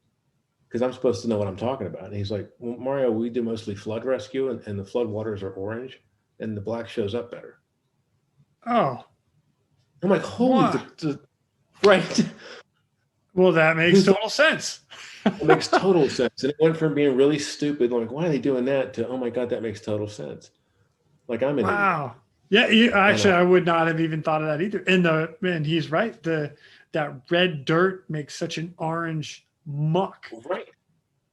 B: because I'm supposed to know what I'm talking about. And he's like, well, Mario, we do mostly flood rescue, and the flood waters are orange, and the black shows up better.
C: Oh.
B: I'm like, holy, right.
C: Well, that makes total sense.
B: It makes total sense. And it went from being really stupid, like, why are they doing that, to, oh my God, that makes total sense. Like, I'm an
C: idiot. Yeah, actually, I would not have even thought of that either. And he's right. That red dirt makes such an orange muck.
B: Right.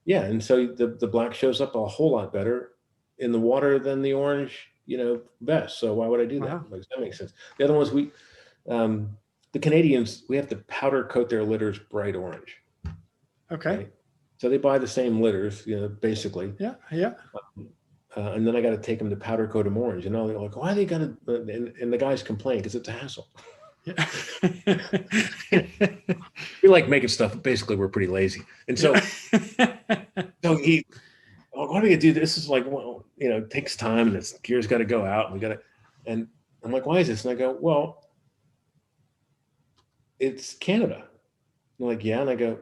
B: Yeah, and so the black shows up a whole lot better in the water than the orange, vest. So why would I do that?
C: Wow.
B: Like, that makes sense. The other ones, the Canadians, we have to powder coat their litters bright orange.
C: Okay.
B: Right? So they buy the same litters, basically.
C: Yeah. Yeah.
B: And then I got to take them to powder coat them orange. And all they're like, why they got to? And the guys complain because it's a hassle.
C: Yeah.
B: We like making stuff. Basically, we're pretty lazy. And so, why do we do this? This is like, well, it takes time and this gear's got to go out and we got to, and I'm like, why is this? And I go, well, it's Canada. They're like, yeah. And I go,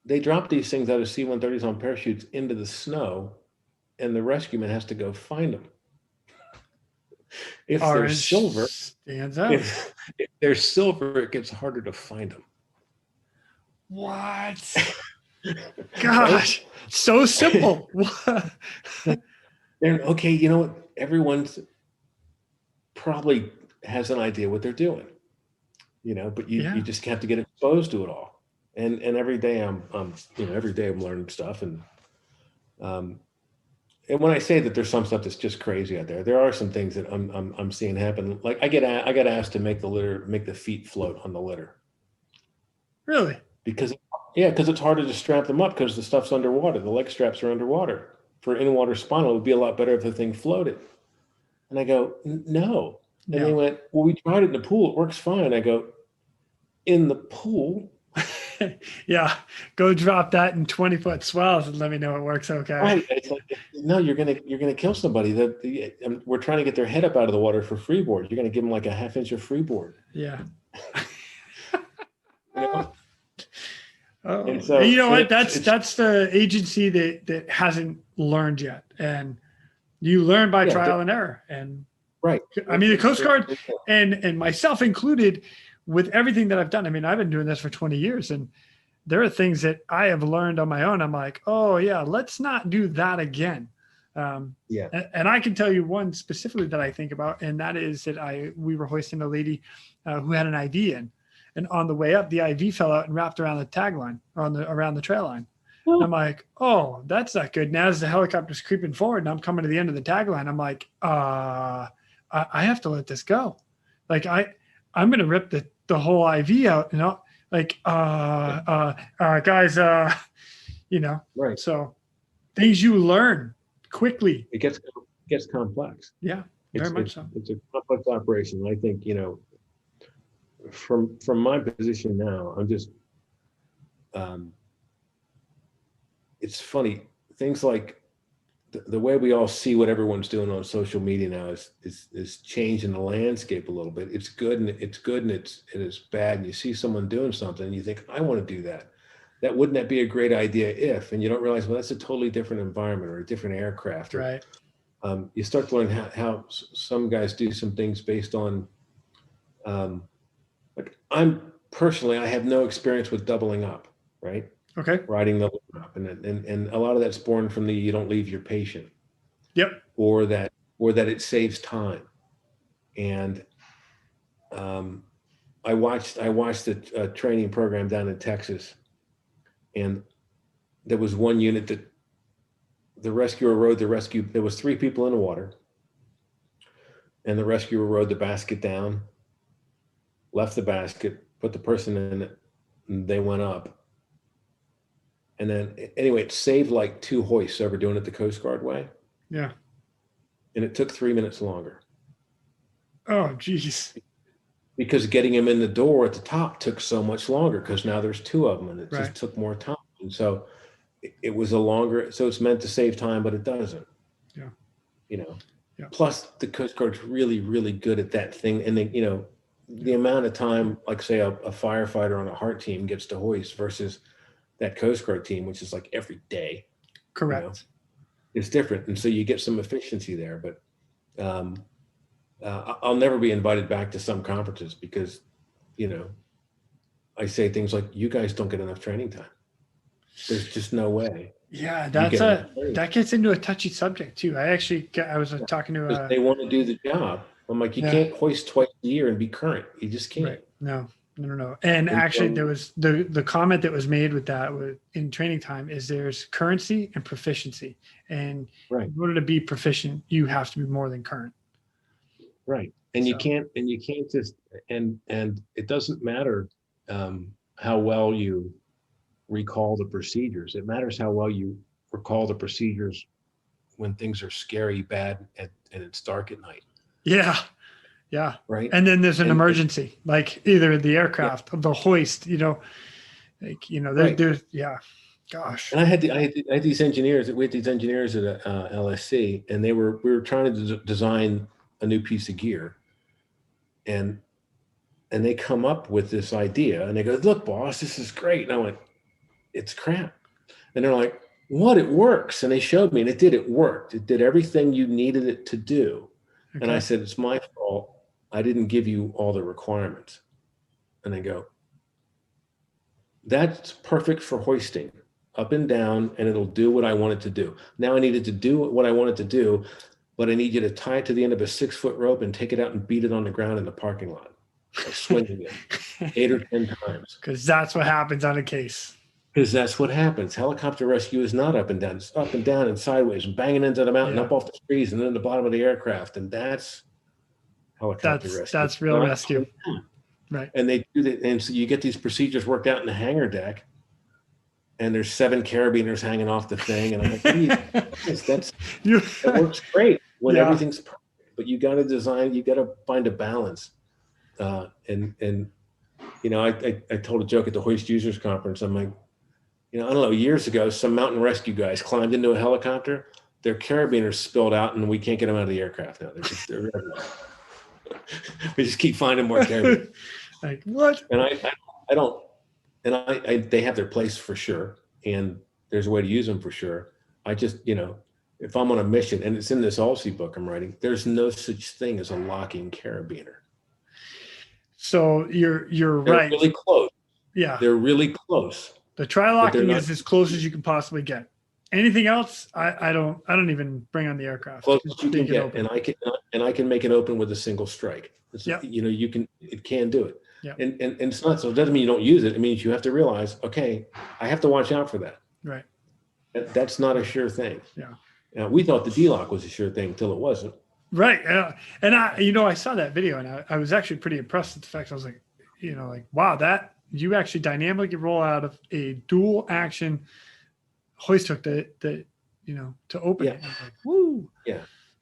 B: they drop these things out of C-130s on parachutes into the snow and the rescue man has to go find them. If they're silver,
C: stands out.
B: If they're silver, it gets harder to find them.
C: What? Gosh, so simple.
B: Okay, you know what? Everyone's probably has an idea what they're doing, but you just have to get exposed to it all. And every day I'm learning stuff. And when I say that there's some stuff that's just crazy out there are some things that I'm seeing happen. Like I get asked to make the feet float on the litter.
C: Really?
B: Because it's harder to strap them up because the stuff's underwater. The leg straps are underwater. For in-water spinal, it would be a lot better if the thing floated. And I go, no. And they went, well, we tried it in the pool. It works fine. I go, in the pool?
C: Yeah, go drop that in 20-foot swells and let me know it works okay.
B: Right. It's like, no, you're gonna kill somebody. We're trying to get their head up out of the water for freeboard. You're gonna give them like a half inch of freeboard.
C: Yeah.
B: Oh,
C: and so you know what? That's the agency that hasn't learned yet, and you learn by trial and error. And
B: right.
C: I mean, the Coast Guard and myself included. With everything that I've done, I mean, I've been doing this for 20 years and there are things that I have learned on my own. I'm like, oh yeah, let's not do that again. And I can tell you one specifically that I think about, and that is that we were hoisting a lady who had an IV in, and on the way up, the IV fell out and wrapped around the tagline around the trail line. And I'm like, oh, that's not good. Now as the helicopter's creeping forward and I'm coming to the end of the tagline, I'm like, I have to let this go. Like I'm going to rip the whole IV out, like, guys,
B: right.
C: So things you learn quickly.
B: It gets complex.
C: Yeah, very much so.
B: It's a complex operation. I think, from my position now, I'm just, it's funny. Things like the way we all see what everyone's doing on social media now is changing the landscape a little bit. It's good and it's bad. And you see someone doing something and you think, I want to do that. Wouldn't that be a great idea if, and you don't realize, well, that's a totally different environment or a different aircraft.
C: Right.
B: You start to learn how some guys do some things based on, like I have no experience with doubling up, right?
C: Okay.
B: Riding the line up, and a lot of that's born from you don't leave your patient.
C: Yep.
B: Or that it saves time. And I watched a training program down in Texas, and there was one unit that the rescuer rode the rescue. There was 3 people in the water, and the rescuer rode the basket down, left the basket, put the person in it, and they went up. And then anyway, it saved like 2 hoists over doing it the Coast Guard way.
C: Yeah.
B: And it took 3 minutes longer.
C: Oh, geez.
B: Because getting him in the door at the top took so much longer because now there's 2 of them and it just took more time. And so it was so it's meant to save time, but it doesn't.
C: Yeah.
B: Yeah. Plus the Coast Guard's really, really good at that thing. And the amount of time, like say a firefighter on a HART team gets to hoist versus that Coast Guard team, which is like every day.
C: Correct.
B: It's different. And so you get some efficiency there, but I'll never be invited back to some conferences because, I say things like, you guys don't get enough training time. There's just no way.
C: Yeah. That gets into a touchy subject too. I was talking to
B: they want to do the job. I'm like, you can't hoist twice a year and be current. You just can't.
C: Right. No. And actually there was the comment that was made with that in training time is there's currency and proficiency. And in order to be proficient, you have to be more than current.
B: Right. And you can't just, and it doesn't matter how well you recall the procedures. It matters how well you recall the procedures when things are scary, bad, and it's dark at night.
C: Yeah. Yeah.
B: Right.
C: And then there's an emergency, like either the aircraft, the hoist, there's Gosh.
B: And I had these engineers at LSC, and we were trying to design a new piece of gear, and they come up with this idea, and they go, "Look, boss, this is great." And I went, "It's crap." And they're like, "What? It works." And they showed me, and it did. It worked. It did everything you needed it to do. Okay. And I said, "It's my fault. I didn't give you all the requirements." And they go, "That's perfect for hoisting up and down, and it'll do what I want it to do. Now I needed to do what I wanted to do, but I need you to tie it to the end of a 6-foot rope and take it out and beat it on the ground in the parking lot, like swinging it 8 or 10 times."
C: Because that's what happens on a case.
B: Because that's what happens. Helicopter rescue is not up and down. It's up and down and sideways and banging into the mountain, up off the trees, and then the bottom of the aircraft. And that's helicopter rescue.
C: That's real rescue. Right.
B: And they do that. And so you get these procedures worked out in the hangar deck, and there's 7 carabiners hanging off the thing. And I'm like, that works great when everything's perfect. But you got to design, you got to find a balance. And you know, I told a joke at the Hoist Users Conference. I'm like, you know, I don't know, years ago, some mountain rescue guys climbed into a helicopter, their carabiners spilled out, and we can't get them out of the aircraft now. They're everywhere. We just keep finding more carabiners.
C: Like, what?
B: And I don't, and they have their place for sure, and there's a way to use them for sure. I just, you know, if I'm on a mission, and it's in this ALSI book I'm writing, there's no such thing as a locking carabiner.
C: So you're
B: They're
C: right.
B: Really close.
C: Yeah.
B: They're really close.
C: The tri-locking is as close as you can possibly get. Anything else, I don't even bring on the aircraft.
B: Close as you can get, and I can make it open with a single strike.
C: Yeah.
B: You know, it can do it.
C: Yeah.
B: And it's not, so it doesn't mean you don't use it. It means you have to realize, okay, I have to watch out for that.
C: Right.
B: That's not a sure thing.
C: Yeah.
B: We thought the D-lock was a sure thing until it wasn't.
C: Right. And I saw that video, and I was actually pretty impressed with the fact I was like, you know, like, wow, that you actually dynamically roll out of a dual action hoist hook that you know, to open it. I was like, woo.
B: Yeah.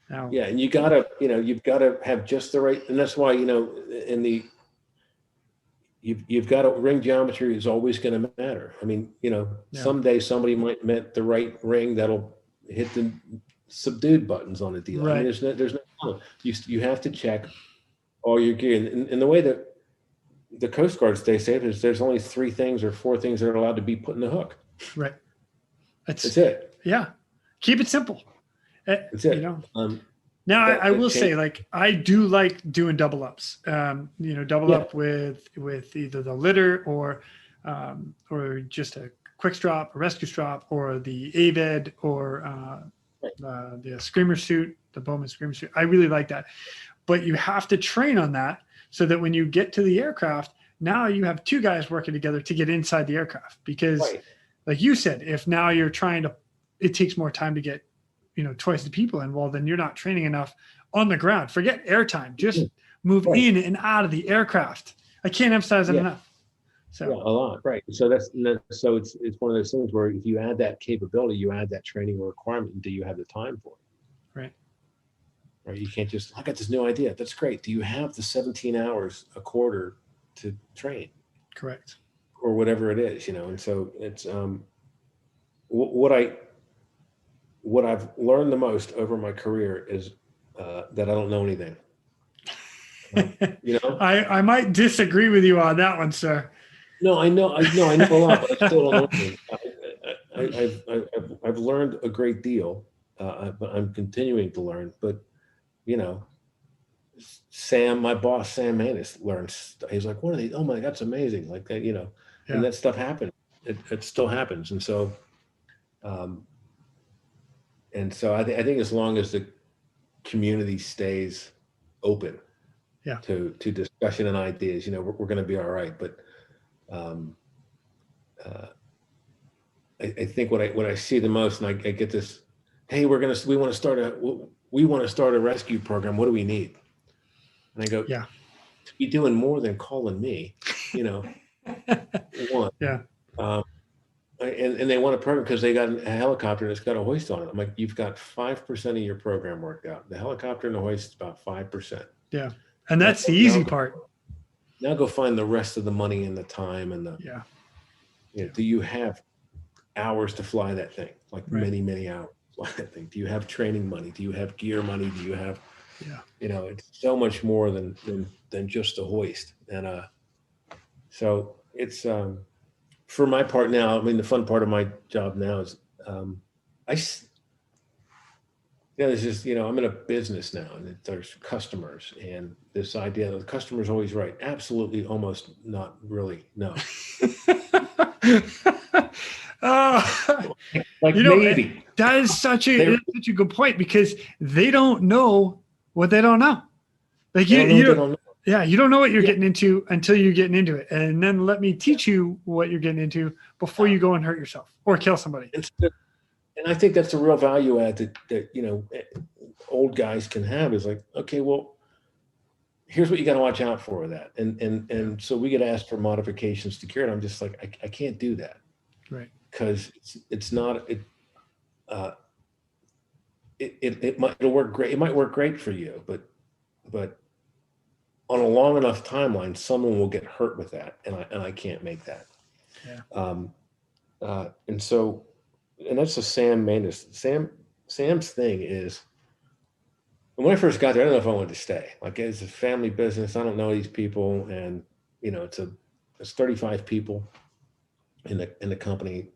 C: Now,
B: yeah. And you've got to have just the right, and that's why, you know, you've got to, ring geometry is always going to matter. I mean, you know, someday somebody might met the right ring that'll hit the subdued buttons on a deal.
C: Right.
B: I mean, there's no, you have to check all your gear. And the way that the Coast Guard stays safe is there's only 3 things or 4 things that are allowed to be put in the hook.
C: Right.
B: That's it.
C: Yeah. Keep it simple.
B: That's it.
C: You know. Now I will say, like, I do like doing double ups. You know, double up with either the litter or just a quick strap, a rescue strap, or the AVED, or the screamer suit, the Bowman screamer suit. I really like that. But you have to train on that so that when you get to the aircraft, now you have 2 guys working together to get inside the aircraft. Because like you said, if now you're trying to, it takes more time to get, you know, twice the people in, well, then you're not training enough on the ground. Forget airtime, just move in and out of the aircraft. I can't emphasize it enough. So
B: a lot, right? So it's one of those things where if you add that capability, you add that training requirement. Do you have the time for it?
C: Right.
B: Right. You can't just, I got this new idea. That's great. Do you have the 17 hours a quarter to train?
C: Correct.
B: Or whatever it is, you know. And so it's what I've learned the most over my career is that I don't know anything. You know,
C: I might disagree with you on that one, sir.
B: No, I know a lot, but I still don't know anything. I've learned a great deal, but I'm continuing to learn. But you know, my boss, Sam Manis, learns. He's like, "What are they? Oh my, that's amazing!" Like that, you know. Yeah. And that stuff happens. It still happens, and so, I think as long as the community stays open, to discussion and ideas, you know, we're going to be all right. But I think what I see the most, and I get this, hey, we want to start a rescue program. What do we need? And I go, to be doing more than calling me, you know. One. And they want a program because they got a helicopter that's got a hoist on it. I'm like, you've got 5% of your program worked out. The helicopter and the hoist is about 5%.
C: Yeah. And that's the easy part.
B: Now go find the rest of the money and the time and the, you know, do you have hours to fly that thing, like many hours to fly that thing. Do you have training money? Do you have gear money? Do you have, it's so much more than just a hoist. And so it's for my part now. I mean, the fun part of my job now is there's just, I'm in a business now, and there's customers, and this idea that the customer's always right. Absolutely, almost not really. No. Maybe.
C: That is such a good point, because they don't know what they don't know. Like you don't know. Yeah, you don't know what you're getting into until you're getting into it. And then let me teach you what you're getting into before you go and hurt yourself or kill somebody.
B: And I think that's a real value add that old guys can have, is like, okay, well, here's what you got to watch out for with that. And so we get asked for modifications to gear, and I'm just like, I can't do that.
C: Right.
B: Because it's not, it'll work great. It might work great for you, but on a long enough timeline, someone will get hurt with that. And I can't make that.
C: Yeah.
B: And that's the Sam maintenance. Sam's thing is, when I first got there, I don't know if I wanted to stay. Like, it's a family business. I don't know these people, and it's 35 people in the company,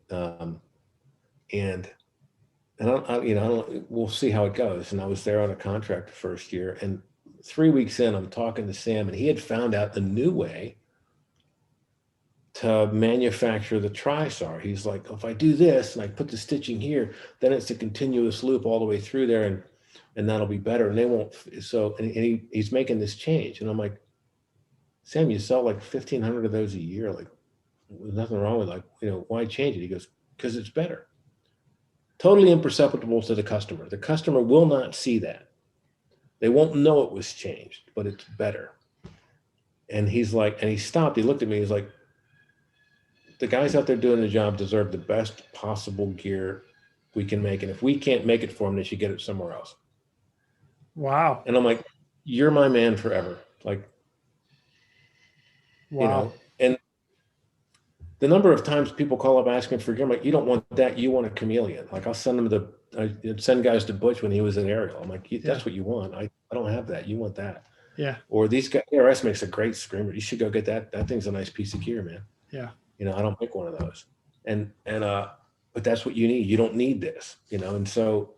B: and we'll see how it goes. And I was there on a contract the first year, and 3 weeks in, I'm talking to Sam, and he had found out a new way to manufacture the trisar. He's like, if I do this and I put the stitching here, then it's a continuous loop all the way through there, and that'll be better. And they won't. So, and he's making this change. And I'm like, Sam, you sell like 1,500 of those a year. Like, there's nothing wrong with, like, why change it? He goes, because it's better. Totally imperceptible to the customer. The customer will not see that. They won't know it was changed, but it's better. And he's like, and he stopped. He looked at me. He's like, the guys out there doing the job deserve the best possible gear we can make. And if we can't make it for them, they should get it somewhere else.
C: Wow.
B: And I'm like, you're my man forever. Like,
C: wow.
B: And the number of times people call up asking for gear, I'm like, you don't want that. You want a chameleon. Like, I'll send them I'd send guys to Butch when he was at Ariel. I'm like, that's what you want. I don't have that. You want that.
C: Yeah.
B: Or these guys, ARS makes a great screamer. You should go get that. That thing's a nice piece of gear, man.
C: Yeah.
B: I don't make one of those. But that's what you need. You don't need this, And so,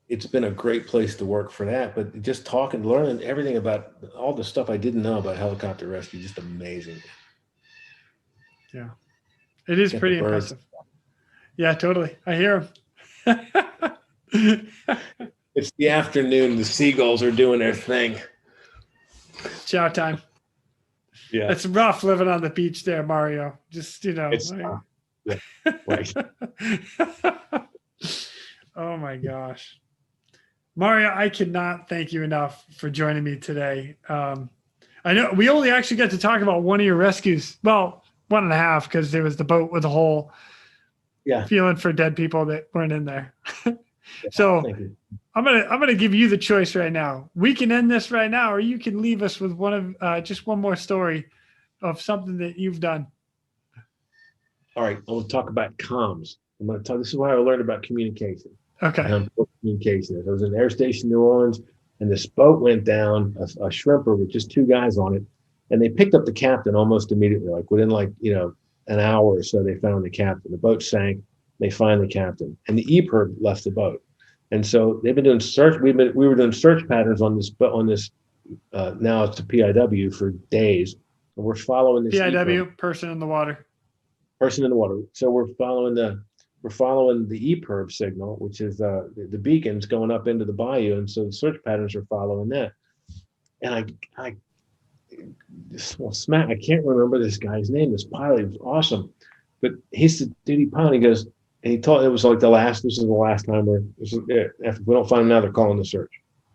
B: it's been a great place to work for that. But just talking, learning everything about all the stuff I didn't know about helicopter rescue, just amazing.
C: Yeah. It is pretty impressive. Yeah, totally. I hear him.
B: It's the afternoon. The seagulls are doing their thing.
C: Chow time.
B: Yeah.
C: It's rough living on the beach there, Mario. Just,
B: It's yeah. Right.
C: Oh my gosh. Mario, I cannot thank you enough for joining me today. I know we only actually got to talk about one of your rescues. Well, 1.5, because there was the boat with a hole.
B: Yeah.
C: Feeling for dead people that weren't in there. So I'm gonna give you the choice right now. We can end this right now, or you can leave us with just one more story of something that you've done.
B: All right, I want to talk about comms. I'm going to talk. This is why I learned about communication.
C: Okay.
B: Communication. I was in Air Station New Orleans, and this boat went down, a shrimper with just 2 guys on it, and they picked up the captain almost immediately. Like, within an hour or so, they found the captain. The boat sank. They find the captain, and the EPIRB left the boat. And so they've been doing search. We were doing search patterns on this now it's a PIW for days, and we're following this
C: PIW,
B: EPIRB.
C: person in the water.
B: Person in the water. So we're following the EPIRB signal, which is the beacons going up into the bayou, and so the search patterns are following that. And I can't remember this guy's name. This pilot was awesome, but he's the duty pilot. He goes, and he told, it was like this is the last time if we don't find him now, they're calling the search.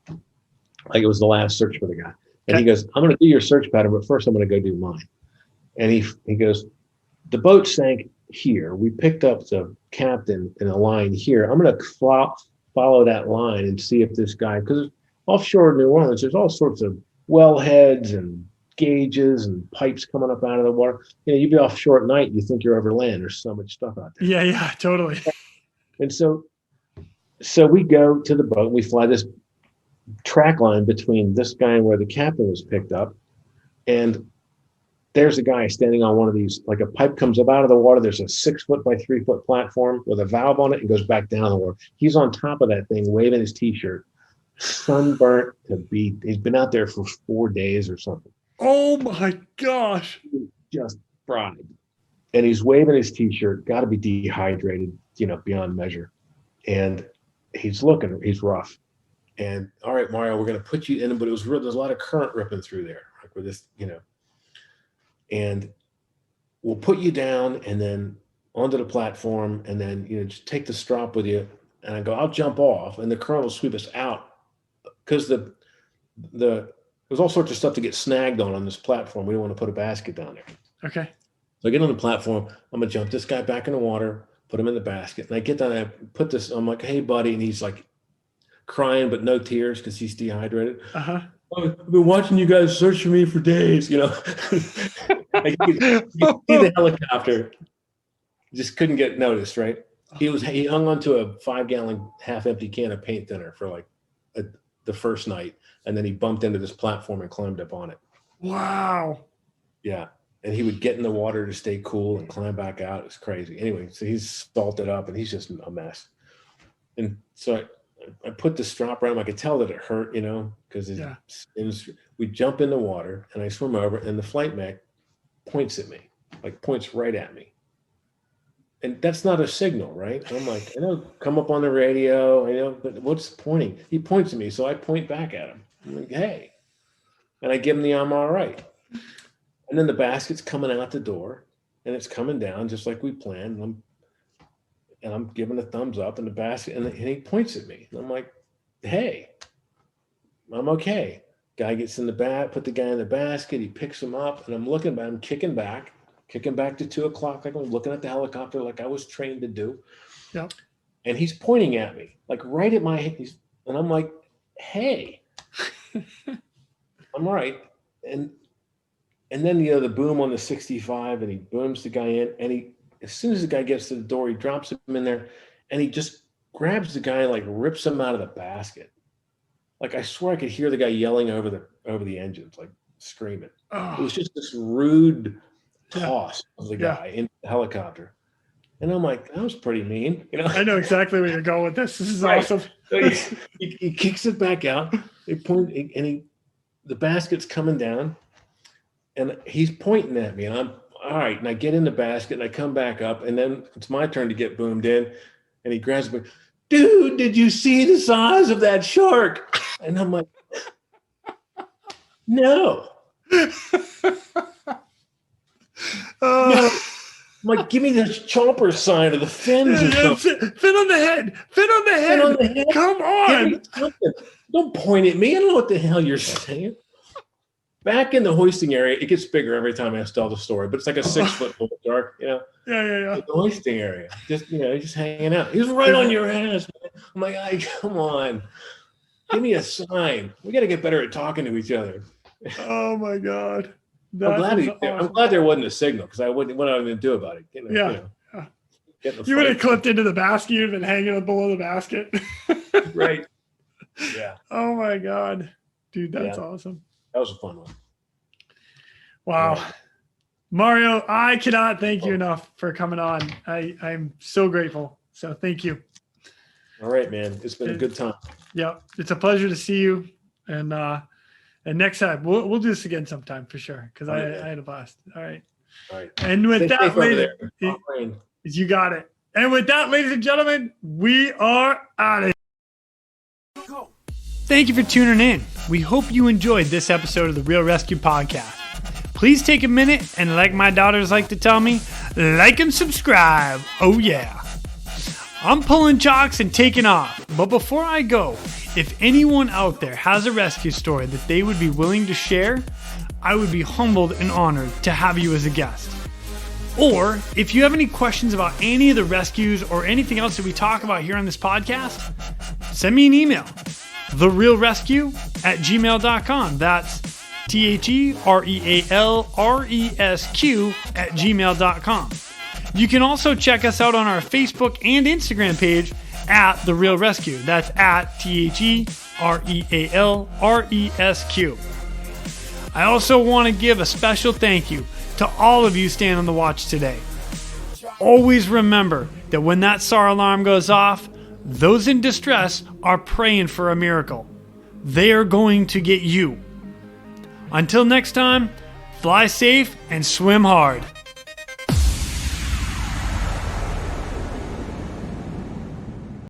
B: Like, it was the last search for the guy. And he goes, I'm going to do your search pattern, but first I'm going to go do mine. And he goes, the boat sank here. We picked up the captain in a line here. I'm going to follow that line and see if this guy, because offshore New Orleans, there's all sorts of wellheads and gauges and pipes coming up out of the water. You'd be offshore at night. You think you're over land. There's so much stuff out there.
C: Yeah, totally.
B: And so we go to the boat and we fly this track line between this guy and where the captain was picked up. And there's a guy standing on one of these, like a pipe comes up out of the water. There's a 6 foot by 3 foot platform with a valve on it and goes back down the water. He's on top of that thing, waving his t-shirt, sunburnt to beat. He's been out there for 4 days or something.
C: Oh my gosh.
B: Just fried. And he's waving his t-shirt, got to be dehydrated, beyond measure. And he's rough. And all right, Mario, we're going to put you in, but it was real. There's a lot of current ripping through there, like with this, and we'll put you down and then onto the platform and then, just take the strop with you. And I go, I'll jump off and the current will sweep us out because there's all sorts of stuff to get snagged on this platform. We don't want to put a basket down there.
C: Okay.
B: So I get on the platform. I'm going to jump this guy back in the water, put him in the basket. And I get down, I put this, I'm like, hey, buddy. And he's like crying, but no tears because he's dehydrated.
C: Uh-huh.
B: I've been watching you guys search for me for days, Like you see the helicopter, just couldn't get noticed, right? He hung onto a 5-gallon half-empty can of paint thinner for like the first night, and then he bumped into this platform and climbed up on it.
C: Wow.
B: Yeah, and he would get in the water to stay cool and climb back out. It was crazy. Anyway, so he's salted up and he's just a mess. And so I put the strap around him. I could tell that it hurt, because we jump in the water and I swim over and the flight mech points at me, like points right at me. And that's not a signal, right? I'm like, I know, come up on the radio, but what's pointing? He points at me, so I point back at him. I'm like, hey. And I give him the I'm all right. And then the basket's coming out the door and it's coming down just like we planned. And I'm giving a thumbs up in the basket, and he points at me. And I'm like, hey, I'm okay. Guy gets in the bat, put the guy in the basket. He picks him up, and I'm looking at him, kicking back to 2:00. Like I'm looking at the helicopter like I was trained to do.
C: Yep.
B: And he's pointing at me, like right at my head. And I'm like, hey, I'm all right. And then, the boom on the 65, and he booms the guy in, and as soon as the guy gets to the door, he drops him in there and he just grabs the guy and like rips him out of the basket. Like I swear I could hear the guy yelling over the engines, like screaming. Oh. It was just this rude toss of the guy in the helicopter. And I'm like, that was pretty mean.
C: I know exactly where you're going with this. This is awesome.
B: So he kicks it back out. The basket's coming down and he's pointing at me and I'm, all right, and I get in the basket and I come back up and then it's my turn to get boomed in and he grabs me, dude, did you see the size of that shark? And I'm like, no. No. I'm like, give me the chomper sign of the fins.
C: Fin on the head. Fin on the head. Come on.
B: Don't point at me. I don't know what the hell you're saying. Back in the hoisting area, it gets bigger every time I tell the story, but it's like a 6 foot shark,
C: Yeah.
B: The hoisting area, just hanging out. He's right on your ass, man. I'm like, come on, give me a sign. We got to get better at talking to each other.
C: Oh my God.
B: I'm glad there wasn't a signal because I wouldn't. What am I going to do about it?
C: You would have clipped into the basket. You'd have been hanging below the basket.
B: Right. Yeah.
C: Oh my God, dude, that's awesome.
B: That was a fun one.
C: Wow. Yeah. Mario, I cannot thank you enough for coming on. I'm so grateful. So thank you.
B: All right, man. It's been a good time.
C: Yeah. It's a pleasure to see you. And next time we'll do this again sometime for sure. Cause I had a blast. All right. And with that, you got it. And with that, ladies and gentlemen, we are out of here.
A: Thank you for tuning in. We hope you enjoyed this episode of the Real ResQ podcast. Please take a minute and, like my daughters like to tell me, like and subscribe. Oh yeah. I'm pulling chocks and taking off. But before I go, if anyone out there has a rescue story that they would be willing to share, I would be humbled and honored to have you as a guest. Or if you have any questions about any of the rescues or anything else that we talk about here on this podcast, send me an email. TheRealResQ@gmail.com. That's TheRealResQ@gmail.com. You can also check us out on our Facebook and Instagram page at The Real Rescue. That's at TheRealResQ. I also want to give a special thank you to all of you staying on the watch today. Always remember that when that SAR alarm goes off, those in distress are praying for a miracle. They are going to get you. Until next time, fly safe and swim hard.